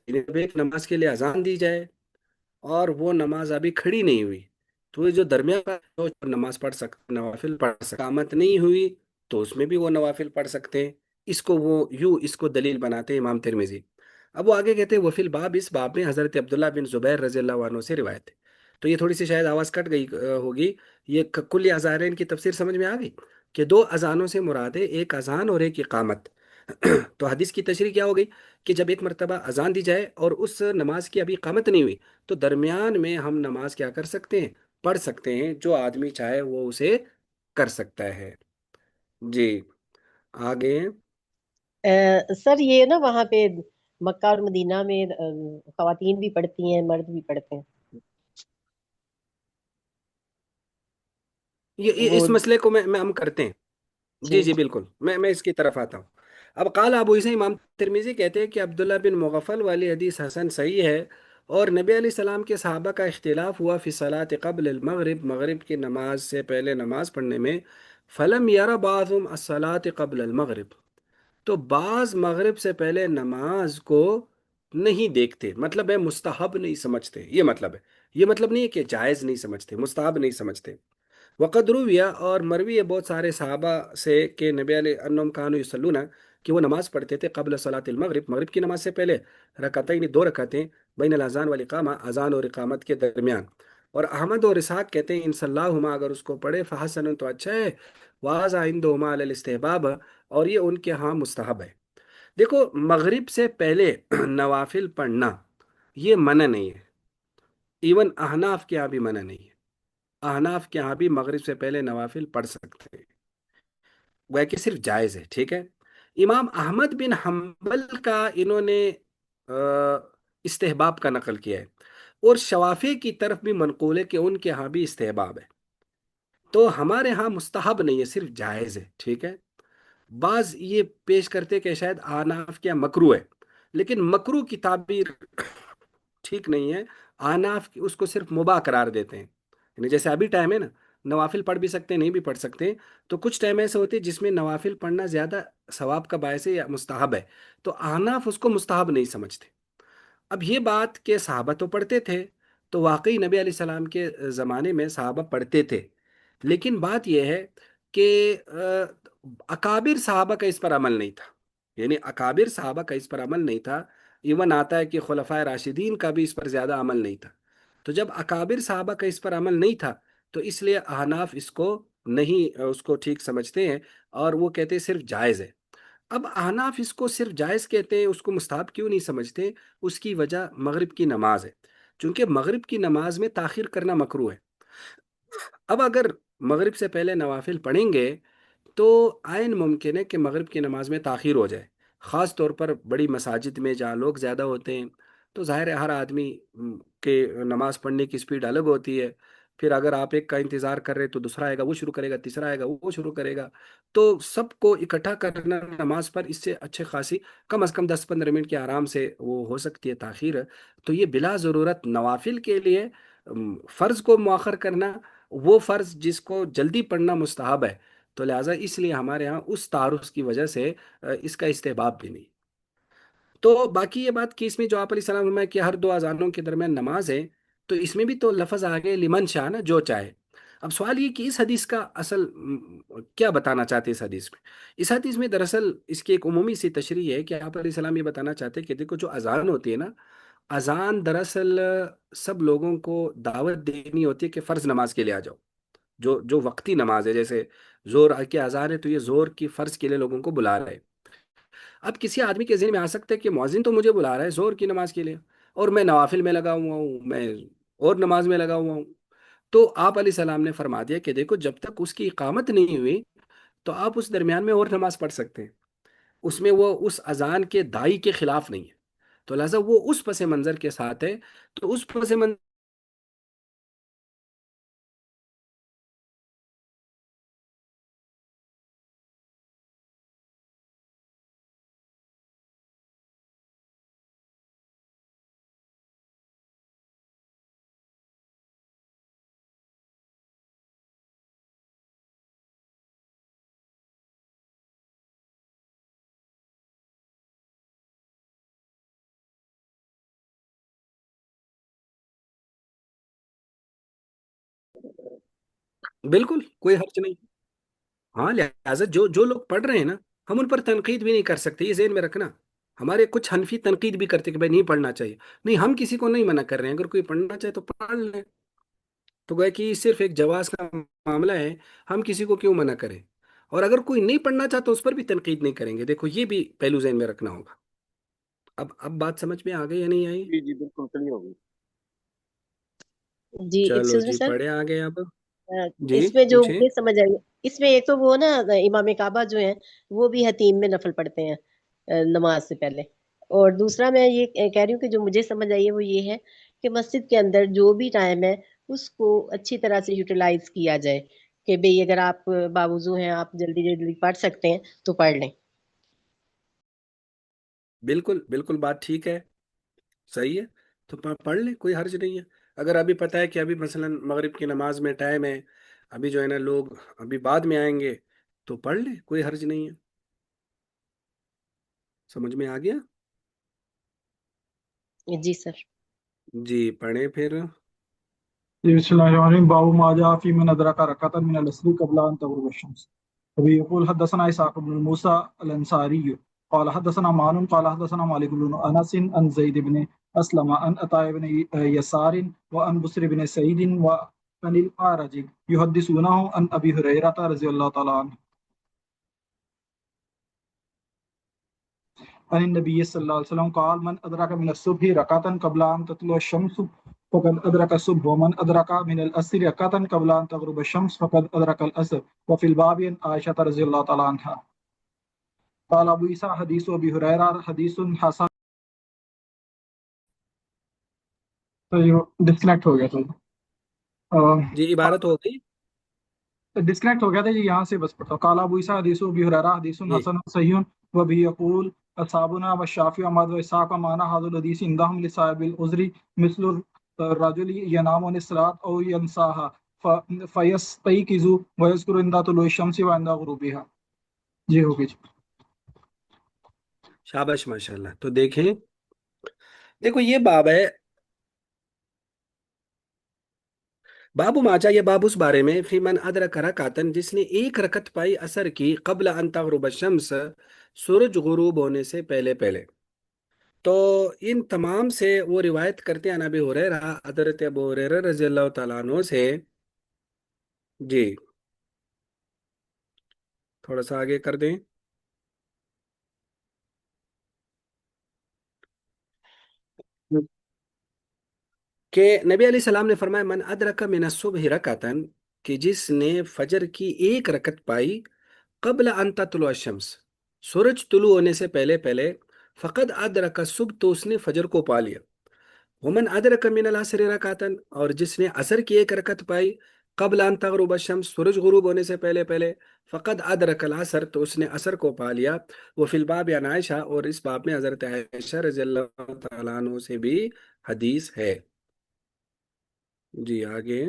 یعنی جب ایک نماز کے لیے اذان دی جائے اور وہ نماز ابھی کھڑی نہیں ہوئی تو یہ جو درمیان کا جو نماز پڑھ سکتے، نوافل پڑھ سکتے، اقامت نہیں ہوئی تو اس میں بھی وہ نوافل پڑھ سکتے ہیں۔ اس کو وہ یوں اس کو دلیل بناتے ہیں امام ترمذی۔ اب وہ آگے کہتے ہیں وہ فی الباب، اس باب میں حضرت عبداللہ بن زبیر رضی اللہ عنہ سے روایت ہے۔ تو یہ تھوڑی سی شاید آواز کٹ گئی ہوگی، یہ کل اذانین کی تفسیر سمجھ میں آ گئی کہ 2 اذانوں سے مراد ہے، ایک اذان اور ایک اقامت۔ تو حدیث کی تشریح کیا ہو گئی کہ جب ایک مرتبہ اذان دی جائے اور اس نماز کی ابھی اقامت نہیں ہوئی تو درمیان میں ہم نماز کیا کر سکتے ہیں، پڑھ سکتے ہیں، جو آدمی چاہے وہ اسے کر سکتا ہے۔ جی، آگے۔ سر یہ نا وہاں پہ مکہ اور مدینہ میں خواتین بھی پڑھتی ہیں، مرد بھی پڑھتے ہیں وہ۔ اس مسئلے کو میں ہم کرتے ہیں۔ جی جی جی بالکل، میں اس کی طرف آتا ہوں۔ اب قال ابو عیسیٰ، امام ترمیزی کہتے ہیں کہ عبداللہ بن مغفل والی حدیث حسن صحیح ہے، اور نبی علیہ السلام کے صحابہ کا اختلاف ہوا فی صلاۃ قبل المغرب، مغرب کی نماز سے پہلے نماز پڑھنے میں. فلم یرى بعضهم الصلاۃ قبل المغرب، تو بعض مغرب سے پہلے نماز کو نہیں دیکھتے، مطلب ہے مستحب نہیں سمجھتے، یہ مطلب ہے. یہ مطلب نہیں ہے کہ جائز نہیں سمجھتے، مستحب نہیں سمجھتے. وقد رویہ، اور مروی ہے بہت سارے صحابہ سے کہ نبی علیہ انہم کانوا یصلون، کہ وہ نماز پڑھتے تھے قبل صلاۃ المغرب، مغرب کی نماز سے پہلے، رکعتین، دو رکعتیں، بین الاذان والاقامہ، اذان اور اقامت کے درمیان. اور احمد اور اسحاق کہتے ہیں ان صلاہما، اگر اس کو پڑھے، فحسن، تو اچھا ہے، وہذا عندہما علی الاستحباب، اور یہ ان کے ہاں مستحب ہے. دیکھو، مغرب سے پہلے نوافل پڑھنا یہ منع نہیں ہے، ایون احناف کے یہاں بھی منع نہیں ہے. احناف کے یہاں بھی مغرب سے پہلے نوافل پڑھ سکتے ہیں، وہ کہ صرف جائز ہے. ٹھیک ہے. امام احمد بن حنبل کا انہوں نے آ، استحباب کا نقل کیا ہے، اور شوافی کی طرف بھی منقول ہے کہ ان کے ہاں بھی استحباب ہے. تو ہمارے ہاں مستحب نہیں ہے، صرف جائز ہے. ٹھیک ہے. بعض یہ پیش کرتے کہ شاید احناف کیا مکرو ہے، لیکن مکرو کی تعبیر ٹھیک نہیں ہے. احناف اس کو صرف مباح قرار دیتے ہیں، یعنی جیسے ابھی ٹائم ہے نا، نوافل پڑھ بھی سکتے ہیں، نہیں بھی پڑھ سکتے. تو کچھ ٹائم ایسے ہوتے ہیں جس میں نوافل پڑھنا زیادہ ثواب کا باعث ہے یا مستحب ہے، تو احناف اس کو مستحب نہیں سمجھتے. اب یہ بات کہ صحابہ تو پڑھتے تھے، تو واقعی نبی علیہ السلام کے زمانے میں صحابہ پڑھتے تھے، لیکن بات یہ ہے کہ اکابر صحابہ کا اس پر عمل نہیں تھا. یعنی اکابر صحابہ کا اس پر عمل نہیں تھا. ایون آتا ہے کہ خلفائے راشدین کا بھی اس پر زیادہ عمل نہیں تھا. تو جب اکابر صحابہ کا اس پر عمل نہیں تھا، تو اس لیے احناف اس کو نہیں، اس کو ٹھیک سمجھتے ہیں، اور وہ کہتے ہیں صرف جائز ہے. اب احناف اس کو صرف جائز کہتے ہیں، اس کو مستحب کیوں نہیں سمجھتے؟ اس کی وجہ مغرب کی نماز ہے، چونکہ مغرب کی نماز میں تاخیر کرنا مکروہ ہے. اب اگر مغرب سے پہلے نوافل پڑھیں گے تو عین ممکن ہے کہ مغرب کی نماز میں تاخیر ہو جائے، خاص طور پر بڑی مساجد میں جہاں لوگ زیادہ ہوتے ہیں. تو ظاہر ہے ہر آدمی کے نماز پڑھنے کی سپیڈ الگ ہوتی ہے. پھر اگر آپ ایک کا انتظار کر رہے تو دوسرا آئے گا وہ شروع کرے گا، تیسرا آئے گا وہ شروع کرے گا. تو سب کو اکٹھا کرنا نماز پر، اس سے اچھے خاصی کم از کم 10-15 منٹ کے آرام سے وہ ہو سکتی ہے تاخیر. تو یہ بلا ضرورت نوافل کے لیے فرض کو مؤخر کرنا، وہ فرض جس کو جلدی پڑھنا مستحب ہے، تو لہٰذا اس لیے ہمارے ہاں اس تعارض کی وجہ سے اس کا استحباب بھی نہیں. تو باقی یہ بات کہ اس میں جو آپ علیہ السلام فرمایا کہ ہر دو اذانوں کے درمیان نماز ہے، تو اس میں بھی تو لفظ آ گئے لمن شاء، نا، جو چاہے. اب سوال یہ کہ اس حدیث کا اصل کیا بتانا چاہتے ہیں اس حدیث میں؟ اس حدیث میں دراصل اس کی ایک عمومی سی تشریح ہے کہ آپ علیہ السلام یہ بتانا چاہتے ہیں کہ دیکھو جو اذان ہوتی ہے نا، اذان دراصل سب لوگوں کو دعوت دینی ہوتی ہے کہ فرض نماز کے لیے آ جاؤ. جو جو وقتی نماز ہے، جیسے زور کی اذان ہے، تو یہ زور کی فرض کے لیے لوگوں کو بلا رہا ہے. اب کسی آدمی کے ذہن میں آ سکتا ہے کہ مؤذن تو مجھے بلا رہا ہے زور کی نماز کے لیے، اور میں نوافل میں لگا ہوا ہوں، میں اور نماز میں لگا ہوا ہوں. تو آپ علیہ السلام نے فرما دیا کہ دیکھو جب تک اس کی اقامت نہیں ہوئی تو آپ اس درمیان میں اور نماز پڑھ سکتے ہیں، اس میں وہ اس اذان کے داعی کے خلاف نہیں ہے. تو لہٰذا وہ اس پس منظر کے ساتھ ہے. تو اس پس منظر بالکل کوئی حرج نہیں. ہاں، لہٰذا جو جو لوگ پڑھ رہے ہیں نا، ہم ان پر تنقید بھی نہیں کر سکتے، یہ ذہن میں رکھنا. ہمارے کچھ حنفی تنقید بھی کرتے کہ بھائی نہیں پڑھنا چاہیے. نہیں، ہم کسی کو نہیں منع کر رہے ہیں، اگر کوئی پڑھنا چاہے تو پڑھ لیں. تو گویا کہ یہ صرف ایک جواز کا معاملہ ہے، ہم کسی کو کیوں منع کریں؟ اور اگر کوئی نہیں پڑھنا چاہتا اس پر بھی تنقید نہیں کریں گے. دیکھو یہ بھی پہلو ذہن میں رکھنا ہوگا. اب بات سمجھ میں آ گئی یا نہیں آئی؟ جی جی بالکل کلیئر ہو گئی. جی چلو ایکسکیوز می جی، سر، پڑھے آگے اب. جی اس میں جو پوچھیں. مجھے سمجھ آئی، اس میں ایک تو وہ نا امام کعبہ جو ہیں وہ بھی حتیم میں نفل پڑھتے ہیں نماز سے پہلے، اور دوسرا میں یہ کہہ رہی ہوں کہ جو مجھے سمجھ آئی ہے وہ یہ ہے کہ مسجد کے اندر جو بھی ٹائم ہے اس کو اچھی طرح سے یوٹیلائز کیا جائے، کہ بھئی اگر آپ باوضو ہیں، آپ جلدی جلدی پڑھ سکتے ہیں تو پڑھ لیں. بالکل بالکل بات ٹھیک ہے، صحیح ہے. تو پڑھ لیں، کوئی حرج نہیں ہے۔ اگر ابھی پتہ ہے کہ ابھی مثلا مغرب کی نماز میں ٹائم ہے، ابھی جو ہے نا لوگ ابھی بعد میں آئیں گے، تو پڑھ لیں، کوئی حرج نہیں ہے۔ سمجھ میں آ گیا؟ جی سر۔ جی پڑھیں پھر۔ بسم الله الرحمن الرحيم باب ما جاء في من أدرك ركعة من العصر قبل أن تغرب الشمس. وبه يقول حدثنا إسحاق بن موسى الأنصاري قال حدثنا معن قال حدثنا مالك بن أنس عن زيد بن أسلم عن عطاء بن يسار وعن بسر بن سعيد وعن الأعرج يحدثونه عن أبي هريرة رضي الله تعالى عنه عن النبي صلى الله عليه وسلم قال من أدرك من الصبح ركعة قبل أن تطلع الشمس فقد أدرك الصبح ومن أدرك من العصر ركعة قبل أن تغرب الشمس فقد أدرك العصر. وفي الباب عن عائشة رضي الله تعالى عنها قال أبو عيسى حديث أبي هريرة حديث حسن. تو یہ ڈسکنیکٹ ہو گیا تھا، جی عبارت ہو گئی۔ ڈسکنیکٹ ہو گیا تھا جی، یہاں سے بس پڑھتا ہوں۔ قال ابو عیسیٰ حدیث ابی ہریرہ حدیث جی حسن صحیح وبه يقول اصحابنا والشافعي وأحمد وإسحاق معنى هذا الحديث عندهم لصاحب العذر مثل الرجل ينام عن الصلاة أو ينساها فيستيقظ ويذكر عند طلوع الشمس وعند غروبها. جی ہو گئی جی۔ شاباش ماشاء اللہ۔ تو دیکھیں، دیکھو یہ باب ہے، باب ماجا، یہ باب اس بارے میں فی من ادرک رکعتن، جس نے ایک رکعت پائی اثر کی قبل ان تغرب الشمس، سورج غروب ہونے سے پہلے پہلے۔ تو ان تمام سے وہ روایت کرتے ہیں ابی ہریرہ، حضرت ابو ہریرہ رضی اللہ تعالیٰ عنہ سے۔ جی تھوڑا سا آگے کر دیں کہ نبی علیہ السلام نے فرمایا من ادرک من الصبح رکعتن، کہ جس نے فجر کی ایک رکعت پائی قبل ان تطلع الشمس، سورج طلوع ہونے سے پہلے پہلے، فقد ادرک الصبح، تو اس نے فجر کو پا لیا۔ ومن ادرک من العصر رکعتن، اور جس نے عصر کی ایک رکعت پائی قبل ان تغرب الشمس، سورج غروب ہونے سے پہلے پہلے، فقد ادرک العصر، تو اس نے عصر کو پا لیا۔ وہ فی الباب عن عائشہ، اور اس باب میں حضرت عائشہ رضی اللہ تعالیٰ عنہ سے بھی حدیث ہے۔ جی آگے۔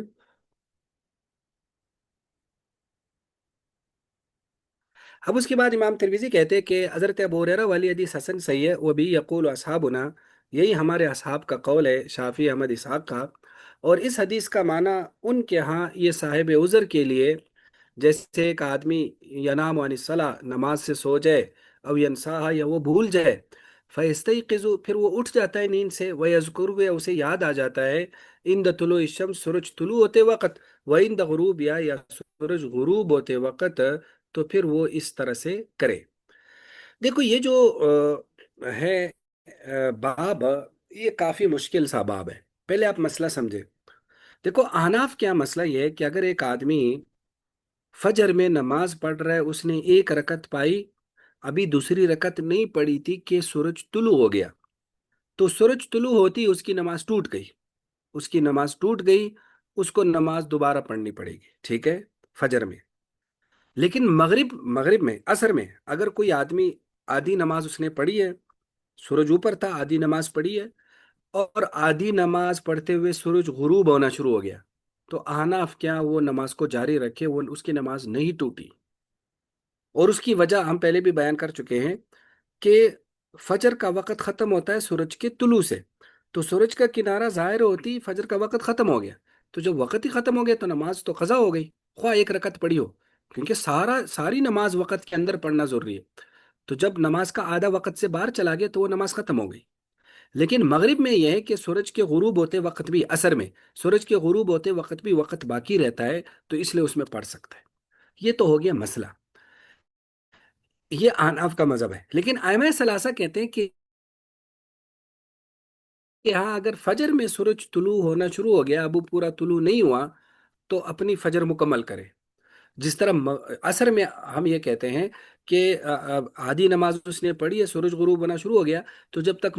اب اس کے بعد امام ترمذی کہتے ہیں کہ حضرت ابو ہریرہ والی حدیث حسن صحیح ہے، وہ بھی یقول اصحابنا، یہی ہمارے اصحاب کا قول ہے، شافعی احمد اسحاق کا۔ اور اس حدیث کا معنی ان کے ہاں یہ صاحب عذر کے لیے، جیسے ایک آدمی ینام عن الصلاۃ، نماز سے سو جائے، او ینساہا، یا وہ بھول جائے، فیستیقظ، پھر وہ اٹھ جاتا ہے نیند سے، ویذکر، اسے یاد آ جاتا ہے، عند طلوع الشمس، سورج طلوع ہوتے وقت، وعند غروب، یا سورج غروب ہوتے وقت، تو پھر وہ اس طرح سے کرے۔ دیکھو یہ جو ہے باب، یہ کافی مشکل سا باب ہے۔ پہلے آپ مسئلہ سمجھے۔ دیکھو احناف کیا مسئلہ یہ ہے کہ اگر ایک آدمی فجر میں نماز پڑھ رہا ہے، اس نے ایک رکعت پائی، ابھی دوسری رکعت نہیں پڑی تھی کہ سورج طلوع ہو گیا، تو سورج طلوع ہوتی اس کی نماز ٹوٹ گئی، اس کی نماز ٹوٹ گئی، اس کو نماز دوبارہ پڑھنی پڑے گی، ٹھیک ہے، فجر میں۔ لیکن مغرب میں، عصر میں، اگر کوئی آدمی آدھی نماز اس نے پڑھی ہے، سورج اوپر تھا، آدھی نماز پڑھی ہے، اور آدھی نماز پڑھتے ہوئے سورج غروب ہونا شروع ہو گیا، تو احناف کیا وہ نماز کو جاری رکھے، وہ اس کی نماز نہیں ٹوٹی۔ اور اس کی وجہ ہم پہلے بھی بیان کر چکے ہیں کہ فجر کا وقت ختم ہوتا ہے سورج کے طلوع سے، تو سورج کا کنارہ ظاہر ہوتی فجر کا وقت ختم ہو گیا، تو جب وقت ہی ختم ہو گیا تو نماز تو قضا ہو گئی، خواہ ایک رکعت پڑھی ہو، کیونکہ ساری نماز وقت کے اندر پڑھنا ضروری ہے۔ تو جب نماز کا آدھا وقت سے باہر چلا گیا تو وہ نماز ختم ہو گئی۔ لیکن مغرب میں یہ ہے کہ سورج کے غروب ہوتے وقت بھی، عصر میں سورج کے غروب ہوتے وقت بھی وقت باقی رہتا ہے، تو اس لیے اس میں پڑھ سکتا ہے۔ یہ تو ہو گیا مسئلہ، یہ احناف کا مذہب ہے۔ لیکن ائمہ ثلاثہ کہتے ہیں کہ ہاں اگر فجر میں سورج طلوع ہونا شروع ہو گیا، اب وہ پورا طلوع نہیں ہوا، تو اپنی فجر مکمل کرے۔ جس طرح عصر میں ہم یہ کہتے ہیں کہ آدھی نماز اس نے پڑھی ہے، سورج غروب ہونا شروع ہو گیا، تو جب تک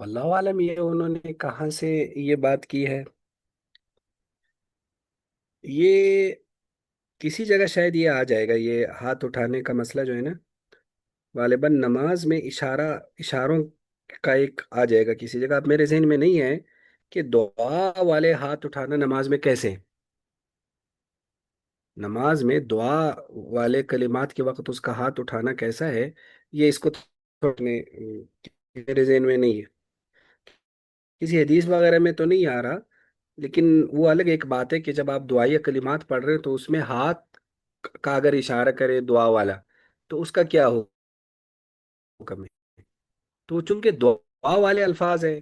واللہ عالم یہ انہوں نے کہاں سے یہ بات کی ہے، یہ کسی جگہ شاید یہ آ جائے گا، یہ ہاتھ اٹھانے کا مسئلہ جو ہے نا، غالباً نماز میں اشاروں کا ایک آ جائے گا کسی جگہ، اب میرے ذہن میں نہیں ہے کہ دعا والے ہاتھ اٹھانا نماز میں کیسے ہیں؟ نماز میں دعا والے کلمات کے وقت اس کا ہاتھ اٹھانا کیسا ہے، یہ اس کو میرے ذہن میں نہیں ہے، کسی حدیث وغیرہ میں تو نہیں آ رہا، لیکن وہ الگ ایک بات ہے کہ جب آپ دعائیہ کلمات پڑھ رہے ہیں تو اس میں ہاتھ کا اگر اشارہ کرے دعا والا تو اس کا کیا حکم ہے؟ تو چونکہ دعا والے الفاظ ہیں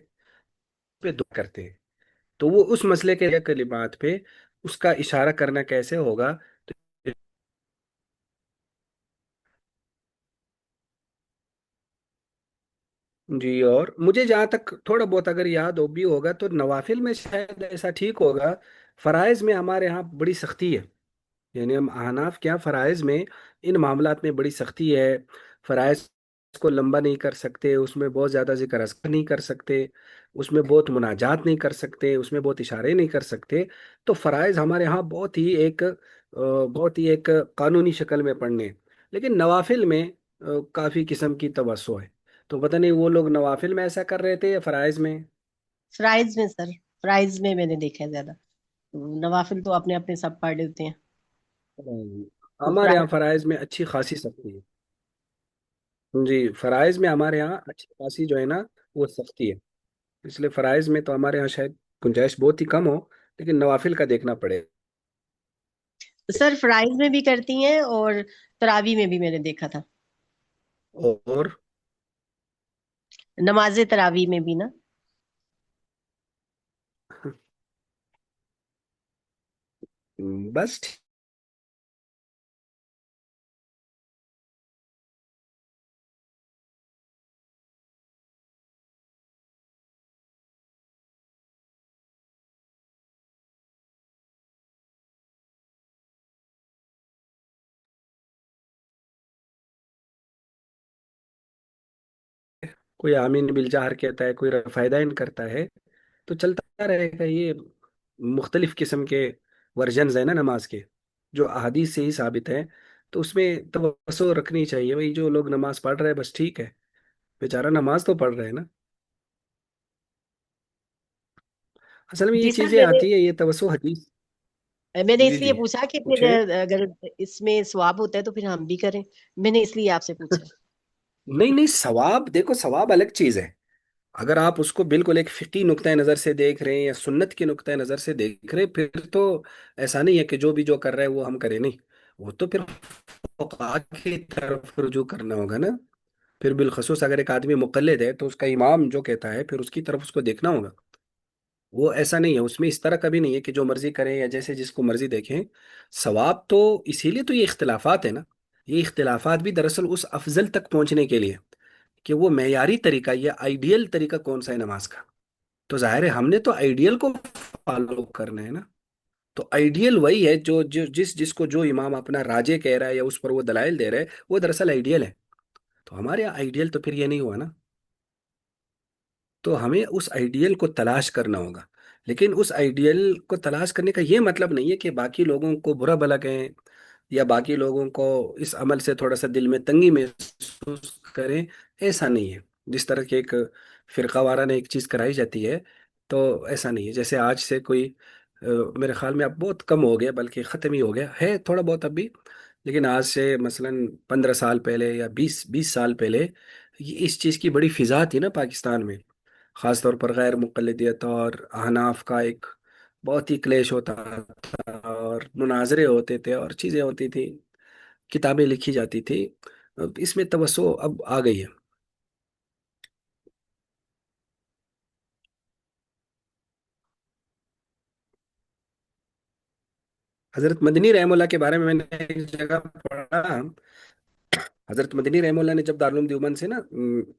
پہ دعا کرتے ہیں، تو وہ اس مسئلے کے کلمات پہ اس کا اشارہ کرنا کیسے ہوگا؟ جی، اور مجھے جہاں تک تھوڑا بہت اگر یاد ہو بھی ہوگا تو نوافل میں شاید ایسا ٹھیک ہوگا، فرائض میں ہمارے یہاں بڑی سختی ہے، یعنی ہم احناف کیا فرائض میں ان معاملات میں بڑی سختی ہے، فرائض کو لمبا نہیں کر سکتے، اس میں بہت زیادہ ذکر اذکار نہیں کر سکتے، اس میں بہت مناجات نہیں کر سکتے، اس میں بہت اشارے نہیں کر سکتے، تو فرائض ہمارے ہاں بہت ہی ایک قانونی شکل میں پڑھنے ہیں، لیکن نوافل میں کافی قسم کی توسع ہے، تو پتہ نہیں وہ لوگ نوافل میں ایسا کر رہے تھے یا فرائض میں؟ فرائض میں سر، فرائض میں نے دیکھا ہے زیادہ، نوافل تو اپنے اپنے سب پڑھ لیتے ہیں، تو ہمارے یہاں فرائض فرائض میں اچھی خاصی سختی ہے، جی فرائض میں ہمارے یہاں اچھی خاصی جو ہے نا وہ سختی ہے، اس لیے فرائض میں تو ہمارے یہاں شاید گنجائش بہت ہی کم ہو، لیکن نوافل کا دیکھنا پڑے سر فرائض میں بھی کرتی ہیں اور تراوی میں بھی میں نے دیکھا تھا، گا۔ اور نماز تراوی میں بھی نا۔ بس کوئی آمین بالجہر کہتا ہے، کوئی رفع کرتا ہے، تو چلتا رہے گا، یہ مختلف قسم کے ورژنز ہیں نا نماز کے جو احادیث سے ہی ثابت ہیں، تو اس میں توسع رکھنی چاہیے، بھائی جو لوگ نماز پڑھ رہے ہیں بس ٹھیک ہے، بیچارہ نماز تو پڑھ رہے ہیں نا، اصل میں یہ جی سر چیزیں آتی ہے یہ توسع حدیث۔ میں نے جی اس لیے جی پوچھا کہ پھر پوچھے، اگر اس میں ثواب ہوتا ہے تو پھر ہم بھی کریں، میں نے اس لیے آپ سے پوچھا۔ نہیں نہیں، ثواب دیکھو، ثواب الگ چیز ہے، اگر آپ اس کو بالکل ایک فقی نقطۂ نظر سے دیکھ رہے ہیں یا سنت کے نقطۂ نظر سے دیکھ رہے ہیں، پھر تو ایسا نہیں ہے کہ جو بھی جو کر رہا ہے وہ ہم کریں، نہیں، وہ تو پھر فقہا کی طرف رجوع کرنا ہوگا نا، پھر بالخصوص اگر ایک آدمی مقلد ہے تو اس کا امام جو کہتا ہے پھر اس کی طرف اس کو دیکھنا ہوگا، وہ ایسا نہیں ہے، اس میں اس طرح کبھی نہیں ہے کہ جو مرضی کریں یا جیسے جس کو مرضی دیکھیں، ثواب تو اسی لیے تو یہ اختلافات ہے نا، یہ اختلافات بھی دراصل اس افضل تک پہنچنے کے لیے کہ وہ معیاری طریقہ یا آئیڈیل طریقہ کون سا ہے نماز کا، تو ظاہر ہے ہم نے تو آئیڈیل کو فالو کرنا ہے نا، تو آئیڈیل وہی ہے جو جس کو جو امام اپنا راجے کہہ رہا ہے یا اس پر وہ دلائل دے رہے ہے وہ دراصل آئیڈیل ہے، تو ہمارے یہاں آئیڈیل تو پھر یہ نہیں ہوا نا، تو ہمیں اس آئیڈیل کو تلاش کرنا ہوگا، لیکن اس آئیڈیل کو تلاش کرنے کا یہ مطلب نہیں ہے کہ باقی لوگوں کو برا بھلا کہیں یا باقی لوگوں کو اس عمل سے تھوڑا سا دل میں تنگی محسوس کریں، ایسا نہیں ہے، جس طرح کی ایک فرقہ وارانہ ایک چیز کرائی جاتی ہے تو ایسا نہیں ہے، جیسے آج سے کوئی میرے خیال میں اب بہت کم ہو گیا بلکہ ختم ہی ہو گیا ہے تھوڑا بہت اب بھی، لیکن آج سے مثلا 15 سال پہلے یا 20 سال پہلے اس چیز کی بڑی فضا تھی نا پاکستان میں، خاص طور پر غیر مقلدیت اور احناف کا ایک بہت ہی کلیش ہوتا تھا اور مناظرے ہوتے تھے اور چیزیں ہوتی تھی، کتابیں لکھی جاتی تھی، اب اس میں توسع اب آ گئی ہے۔ حضرت مدنی رحمہ اللہ کے بارے میں نے ایک جگہ پڑھا، حضرت مدنی رحمہ اللہ نے جب دارالعلوم دیوبند سے نا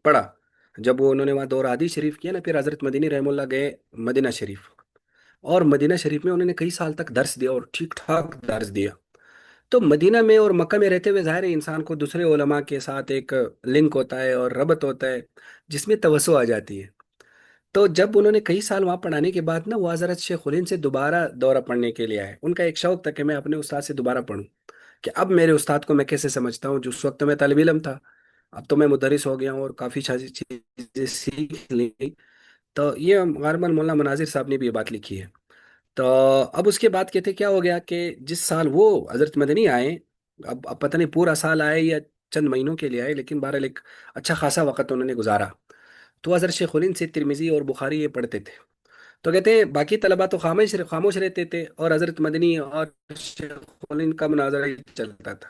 پڑھا، جب وہ انہوں نے وہاں دور حدیث شریف کیا نا، پھر حضرت مدنی رحمہ اللہ گئے مدینہ شریف، اور مدینہ شریف میں انہوں نے کئی سال تک درس دیا اور ٹھیک ٹھاک درس دیا، تو مدینہ میں اور مکہ میں رہتے ہوئے ظاہر ہے انسان کو دوسرے علماء کے ساتھ ایک لنک ہوتا ہے اور ربط ہوتا ہے جس میں توسع آ جاتی ہے، تو جب انہوں نے کئی سال وہاں پڑھانے کے بعد نا وہ حضرت شیخ الہند سے دوبارہ دورہ پڑھنے کے لیے آئے. ان کا ایک شوق تھا کہ میں اپنے استاد سے دوبارہ پڑھوں، کہ اب میرے استاد کو میں کیسے سمجھتا ہوں. جو اس وقت میں طالب علم تھا، اب تو میں مدرس ہو گیا ہوں اور کافی ساری چیزیں سیکھ لی. تو یہ غالباً مولانا مناظر صاحب نے بھی یہ بات لکھی ہے. تو اب اس کے بعد کہتے کیا ہو گیا کہ جس سال وہ حضرت مدنی آئے، اب پتہ نہیں پورا سال آئے یا چند مہینوں کے لیے آئے، لیکن بہرحال ایک اچھا خاصا وقت انہوں نے گزارا. تو حضرت شیخ الہند سے ترمذی اور بخاری یہ پڑھتے تھے. تو کہتے ہیں باقی طلبا تو خاموش خاموش رہتے تھے، اور حضرت مدنی اور شیخ الہند کا مناظرہ ہی چلتا تھا.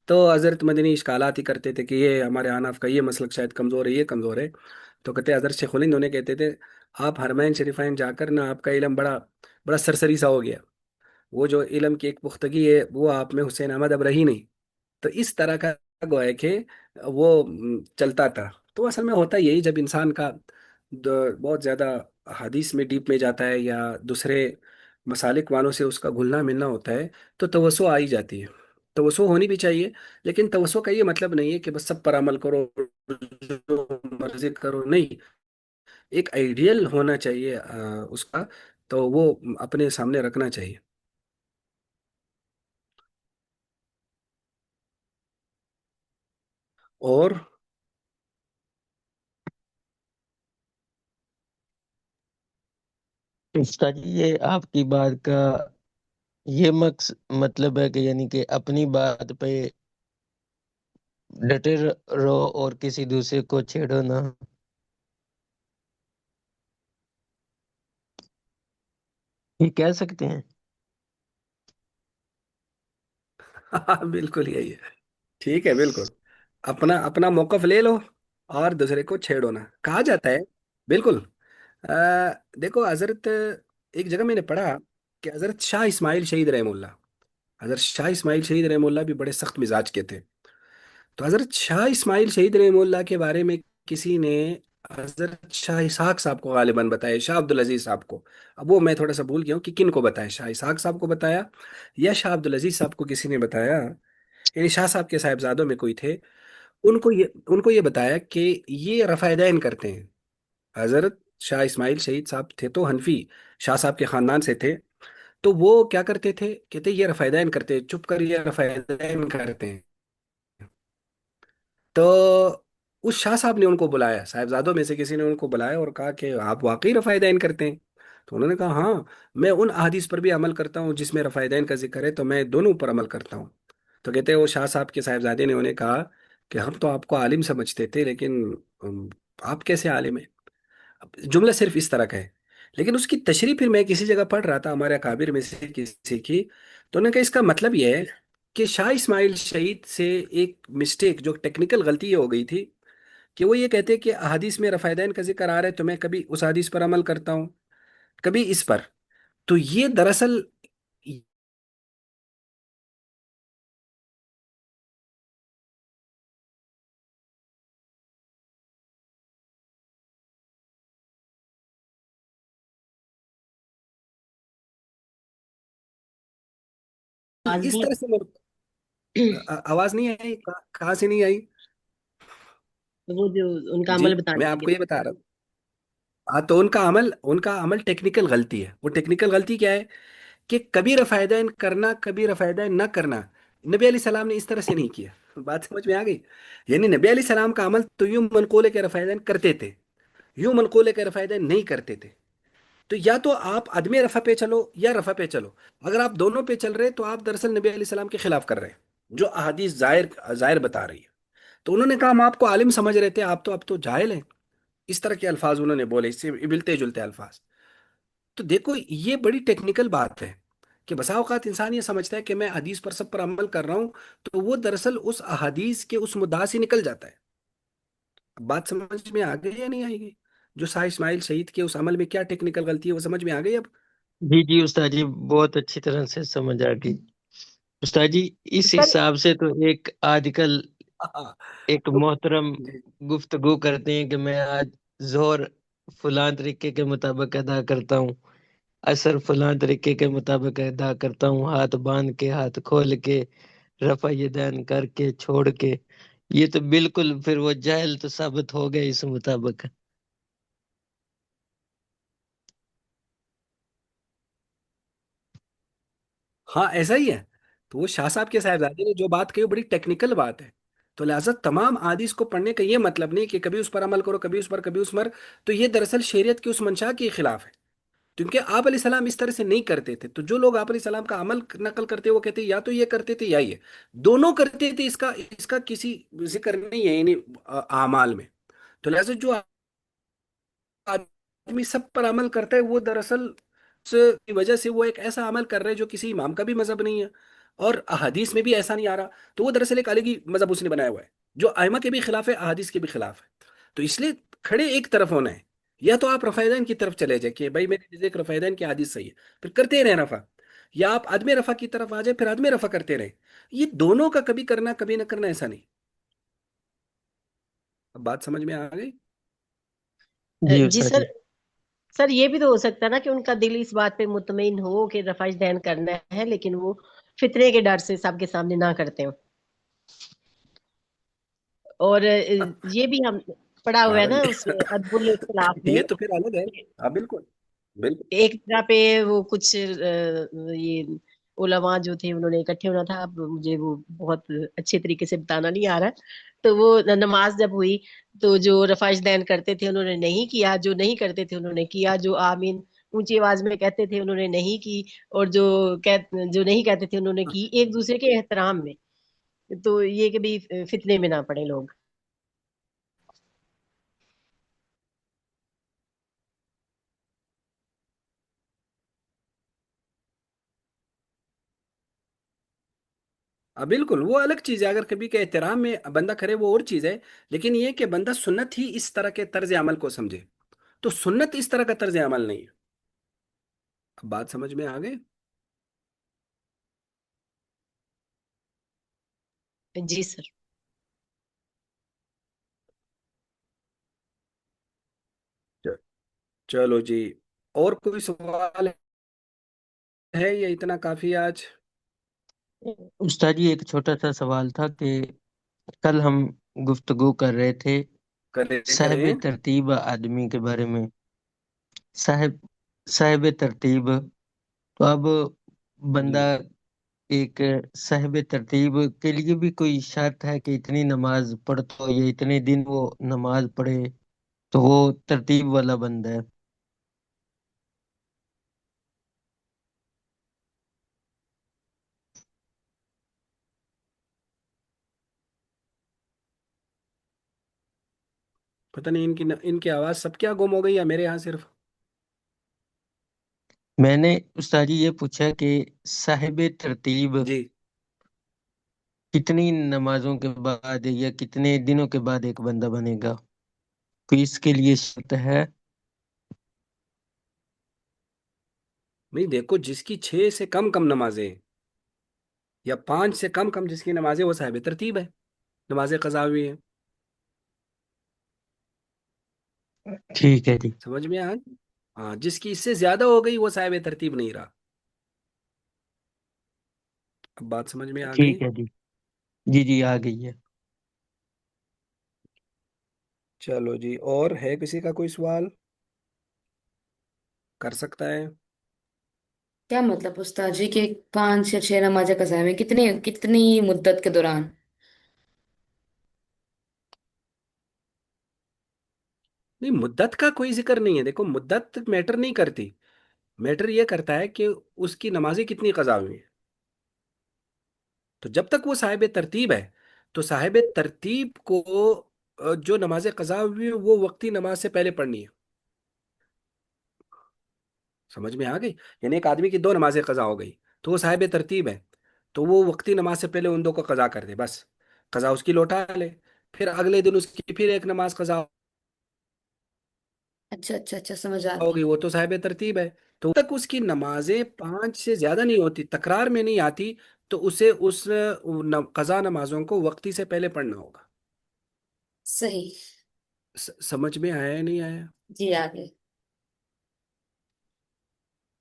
تو حضرت مدنی اشکالات ہی کرتے تھے کہ یہ ہمارے حناف کا یہ مسلک شاید کمزور ہے، یہ کمزور ہے. تو کہتے حضرت شیخ الہند انہیں کہتے تھے آپ حرمین شریفین جا کر نا آپ کا علم بڑا بڑا سرسری سا ہو گیا، وہ جو علم کی ایک پختگی ہے وہ آپ میں حسین احمد اب رہی نہیں. تو اس طرح کا گویا کہ وہ چلتا تھا. تو اصل میں ہوتا یہی، جب انسان کا بہت زیادہ حدیث میں ڈیپ میں جاتا ہے یا دوسرے مسالک والوں سے اس کا گھلنا ملنا ہوتا ہے، تو توسع آ ہی جاتی ہے. توسع ہونی بھی چاہیے، لیکن توسع کا یہ مطلب نہیں ہے کہ بس سب پر عمل کرو، جو مرضی کرو. نہیں، ایک آئیڈیل ہونا چاہیے اس کا، تو وہ اپنے سامنے رکھنا چاہیے. اور استاد جی، یہ آپ کی بات کا یہ مطلب ہے کہ یعنی کہ اپنی بات پہ ڈٹے رہو اور کسی دوسرے کو چھیڑو نہ. یہ کہہ سکتے ہیں؟ ہاں بالکل یہی ہے. ٹھیک ہے، بالکل اپنا اپنا موقف لے لو اور دوسرے کو چھیڑو نہ، کہا جاتا ہے. بالکل. آ، دیکھو حضرت، ایک جگہ میں نے پڑھا کہ حضرت شاہ اسماعیل شہید رحمہ اللہ، حضرت شاہ اسماعیل شہید رحمہ اللہ بھی بڑے سخت مزاج کے تھے. تو حضرت شاہ اسماعیل شہید رحمہ اللہ کے بارے میں کسی نے حضرت شاہ اسحاق صاحب کو غالباً بتایا، شاہ عبد العزیز صاحب کو. اب وہ میں تھوڑا سا بھول گیا ہوں کہ کن کو بتایا، شاہ اسحاق صاحب کو بتایا یا شاہ عبد العزیز صاحب کو کسی نے بتایا. یعنی شاہ صاحب کے صاحبزادوں میں کوئی تھے. ان کو یہ بتایا کہ یہ رفع دین کرتے ہیں. حضرت شاہ اسماعیل شہید صاحب تھے تو حنفی شاہ صاحب کے خاندان سے تھے. تو وہ کیا کرتے تھے، کہتے یہ رفع دین کرتے ہیں، چپ کر یہ رفع دین کرتے ہیں. تو اس شاہ صاحب نے ان کو بلایا، صاحبزادوں میں سے کسی نے ان کو بلایا اور کہا کہ آپ واقعی رفع دین کرتے ہیں؟ تو انہوں نے کہا ہاں، میں ان احادیث پر بھی عمل کرتا ہوں جس میں رفع دین کا ذکر ہے، تو میں دونوں پر عمل کرتا ہوں. تو کہتے ہیں وہ شاہ صاحب کے صاحبزادے نے انہیں کہا کہ ہم تو آپ کو عالم سمجھتے تھے، لیکن آپ کیسے عالم ہیں؟ اب جملہ صرف اس طرح کا ہے، لیکن اس کی تشریح پھر میں کسی جگہ پڑھ رہا تھا ہمارے اکابر میں سے کسی کی. تو انہوں نے کہا اس کا مطلب یہ ہے کہ شاہ اسماعیل شہید سے ایک مسٹیک، جو ٹیکنیکل غلطی یہ ہو گئی تھی کہ وہ یہ کہتے کہ احادیث میں رفع دین کا ذکر آ رہا ہے تو میں کبھی اس حدیث پر عمل کرتا ہوں، کبھی اس پر. تو یہ دراصل آواز اس نہیں طرح سے آواز نہیں آئی، کہاں سے نہیں آئی؟ وہ جو ان کا جی عمل میں بتانے آپ لگے. کو یہ بتا رہا ہوں. ہاں تو ان کا عمل ٹیکنیکل غلطی ہے. وہ ٹیکنیکل غلطی کیا ہے کہ کبھی رفع دین کرنا، کبھی رفع دین نہ کرنا. نبی علیہ السلام نے اس طرح سے نہیں کیا. بات سمجھ میں آ گئی؟ یعنی نبی علیہ السلام کا عمل تو یوں منقول ہے کہ رفع دین کرتے تھے، یوں منقول ہے کہ رفع دین نہیں کرتے تھے. تو یا تو آپ عدم رفع پہ چلو یا رفع پہ چلو. اگر آپ دونوں پہ چل رہے تو آپ دراصل نبی علیہ السلام کے خلاف کر رہے ہیں، جو احادیث ظاہر ظاہر بتا رہی ہے. تو انہوں نے کہا ہم آپ کو عالم سمجھ رہے تھے، آپ تو اب تو جاہل ہیں. اس طرح کے الفاظ انہوں نے بولے، اس سے ملتے جلتے الفاظ. تو دیکھو یہ بڑی ٹیکنیکل بات ہے کہ بسا اوقات انسان یہ سمجھتا ہے کہ میں حدیث پر سب پر عمل کر رہا ہوں، تو وہ دراصل اس احادیث کے اس مدعا سے نکل جاتا ہے. اب بات سمجھ میں آ گئی یا نہیں آئے گی؟ جو شاہ اسماعیل شہید کے اس عمل میں کیا ٹیکنیکل غلطی ہے وہ سمجھ میں آ گئی اب؟ جی جی استاد جی، بہت اچھی طرح سے سمجھ آ گئی. استاد جی، اس سر حساب سے تو ایک آج کل ہاں، ایک محترم جی گفتگو کرتے ہیں کہ میں آج ظہر فلاں طریقے کے مطابق ادا کرتا ہوں، عصر فلاں طریقے کے مطابق ادا کرتا ہوں، ہاتھ باندھ کے، ہاتھ کھول کے، رفع یدین کر کے، چھوڑ کے. یہ تو بالکل پھر وہ جاہل تو ثابت ہو گئے اس مطابق. ہاں ایسا ہی ہے. تو وہ شاہ صاحب کے صاحبزادے نے جو بات کہی وہ بڑی ٹیکنیکل بات ہے. تو لہٰذا تمام احادیث کو پڑھنے کا یہ مطلب نہیں کہ کبھی اس پر عمل کرو، کبھی اس پر، کبھی اس پر. تو یہ دراصل شریعت کی اس منشا کے خلاف ہے، کیونکہ آپ علیہ السلام اس طرح سے نہیں کرتے تھے. تو جو لوگ آپ علیہ السلام کا عمل نقل کرتے وہ کہتے یا تو یہ کرتے تھے یا یہ دونوں کرتے تھے. اس کا کسی ذکر نہیں ہے یعنی اعمال میں. تو لہٰذا جو آدمی سب پر عمل کرتا ہے وہ دراصل اس کی وجہ سے وہ ایک ایسا عمل کر رہا ہے جو کسی امام کا بھی مذہب نہیں ہے اور احادیث میں بھی ایسا نہیں آ رہا. تو وہ دراصل ایک الگ ہی مذہب اس نے بنایا ہوا ہے جو ائمہ کے بھی خلاف ہے، احادیث کے بھی خلاف ہے. تو اس لیے کھڑے ایک طرف ہونا ہے. یا تو آپ رفع دین کی طرف چلے جائیں کہ بھائی میرے نزدیک رفع دین کی حدیث صحیح ہے، پھر کرتے رہیں رفع. یا آپ عدم رفع کی طرف آ جائیں پھر عدم رفع کرتے رہیں. یہ دونوں کا کبھی کرنا کبھی نہ کرنا ایسا نہیں. اب بات سمجھ میں آ گئی؟ جی جی استاد سر. جی. سر یہ بھی تو ہو سکتا ہے نا کہ ان کا دل اس بات پہ مطمئن ہو کہ رفع دین کرنا ہے، لیکن وہ فتنے کے ڈر سے سب کے سامنے نہ کرتے ہوں. اور یہ بھی ہم پڑھا ہوا ہاں ہے نا اس ادب الاختلاف میں. یہ تو پھر الگ ہے. ہاں بالکل بالکل. ایک جگہ پہ وہ کچھ یہ علماء جو تھے انہوں نے اکٹھے ہونا تھا. اب مجھے وہ بہت اچھے طریقے سے بتانا نہیں آ رہا. تو وہ نماز جب ہوئی تو جو رفع دین کرتے تھے انہوں نے نہیں کیا، جو نہیں کرتے تھے انہوں نے کیا، جو آمین اونچی آواز میں کہتے تھے انہوں نے نہیں کی، اور جو نہیں کہتے تھے انہوں نے کی، ایک دوسرے کے احترام میں. تو یہ کہ بھی فتنے میں نہ پڑے لوگ. بالکل وہ الگ چیز ہے. اگر کبھی کے احترام میں بندہ کرے وہ اور چیز ہے، لیکن یہ کہ بندہ سنت ہی اس طرح کے طرز عمل کو سمجھے. تو سنت اس طرح کا طرز عمل نہیں ہے. اب بات سمجھ میں آ گئی؟ جی سر. چ- چلو جی. اور کوئی سوال ہے یا اتنا کافی ہے آج؟ استاد جی ایک چھوٹا سا سوال تھا کہ کل ہم گفتگو کر رہے تھے کرے صاحب کریں. ترتیب آدمی کے بارے میں. صاحب صاحب ترتیب. تو اب جی بندہ ایک صاحب ترتیب کے لیے بھی کوئی شرط ہے کہ اتنی نماز پڑھتا ہو یا اتنے دن وہ نماز پڑھے تو وہ ترتیب والا بندہ ہے؟ پتہ نہیں ان کی آواز سب کیا گم ہو گئی یا میرے یہاں صرف؟ میں نے استاد جی یہ پوچھا کہ صاحب ترتیب جی کتنی نمازوں کے بعد یا کتنے دنوں کے بعد ایک بندہ بنے گا؟ کوئی اس کے لیے شرط ہے؟ نہیں، دیکھو جس کی 6 سے کم کم نمازیں ہیں، یا 5 سے کم کم جس کی نمازیں وہ صاحب ترتیب ہے، نماز قضا ہوئی ہے. ٹھیک ہے جی. سمجھ میں آ گئی؟ ہاں، جس کی اس سے زیادہ ہو گئی وہ صاحب ترتیب نہیں رہا. اب بات سمجھ میں آ گئی؟ ٹھیک ہے جی. جی جی آ گئی ہے. چلو جی. اور ہے کسی کا کوئی سوال؟ کر سکتا ہے. کیا مطلب استاد جی کہ 5 یا 6 نمازیں قضا میں کتنی کتنی مدت کے دوران؟ نہیں، مدت کا کوئی ذکر نہیں ہے. دیکھو مدت میٹر نہیں کرتی، میٹر یہ کرتا ہے کہ اس کی نمازیں کتنی قضا ہوئی ہیں. تو جب تک وہ صاحب ترتیب ہے تو صاحب ترتیب کو جو نماز قضا ہوئی ہے وہ وقتی نماز سے پہلے پڑھنی ہے. سمجھ میں آ گئی؟ یعنی ایک آدمی کی 2 نمازیں قضا ہو گئی تو وہ صاحب ترتیب ہے، تو وہ وقتی نماز سے پہلے ان 2 کو قضا کر دے، بس قضا اس کی لوٹا لے. پھر اگلے دن اس کی پھر ایک نماز قضا اچھا اچھا اچھا، سمجھ آ گیا. ہوگی، وہ تو صاحب ترتیب ہے. تو جب تک اس کی نمازیں 5 سے زیادہ نہیں ہوتی، تکرار میں نہیں آتی، تو اسے اس قضا نمازوں کو وقتی سے پہلے پڑھنا ہوگا. صحیح. سمجھ میں آیا یا نہیں آیا؟ جی آگے.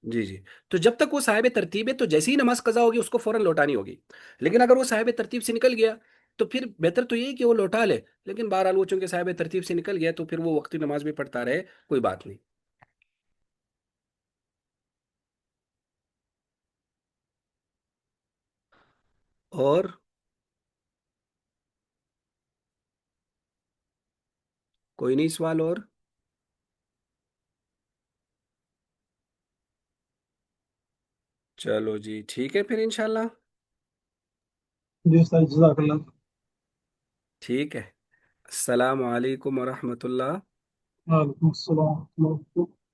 جی جی. تو جب تک وہ صاحب ترتیب ہے تو جیسی ہی نماز قضا ہوگی اس کو فوراً لوٹانی ہوگی. لیکن اگر وہ صاحب ترتیب سے نکل گیا تو پھر بہتر تو یہی کہ وہ لوٹا لے، لیکن بہرحال وہ چونکہ صاحب ترتیب سے نکل گیا تو پھر وہ وقتی نماز بھی پڑھتا رہے، کوئی بات نہیں. اور کوئی نہیں سوال اور؟ چلو جی ٹھیک ہے پھر انشاءاللہ. جی استاد جزاک اللہ. ٹھیک ہے. السلام علیکم ورحمۃ اللہ. وعلیکم السلام ورحمۃ اللہ.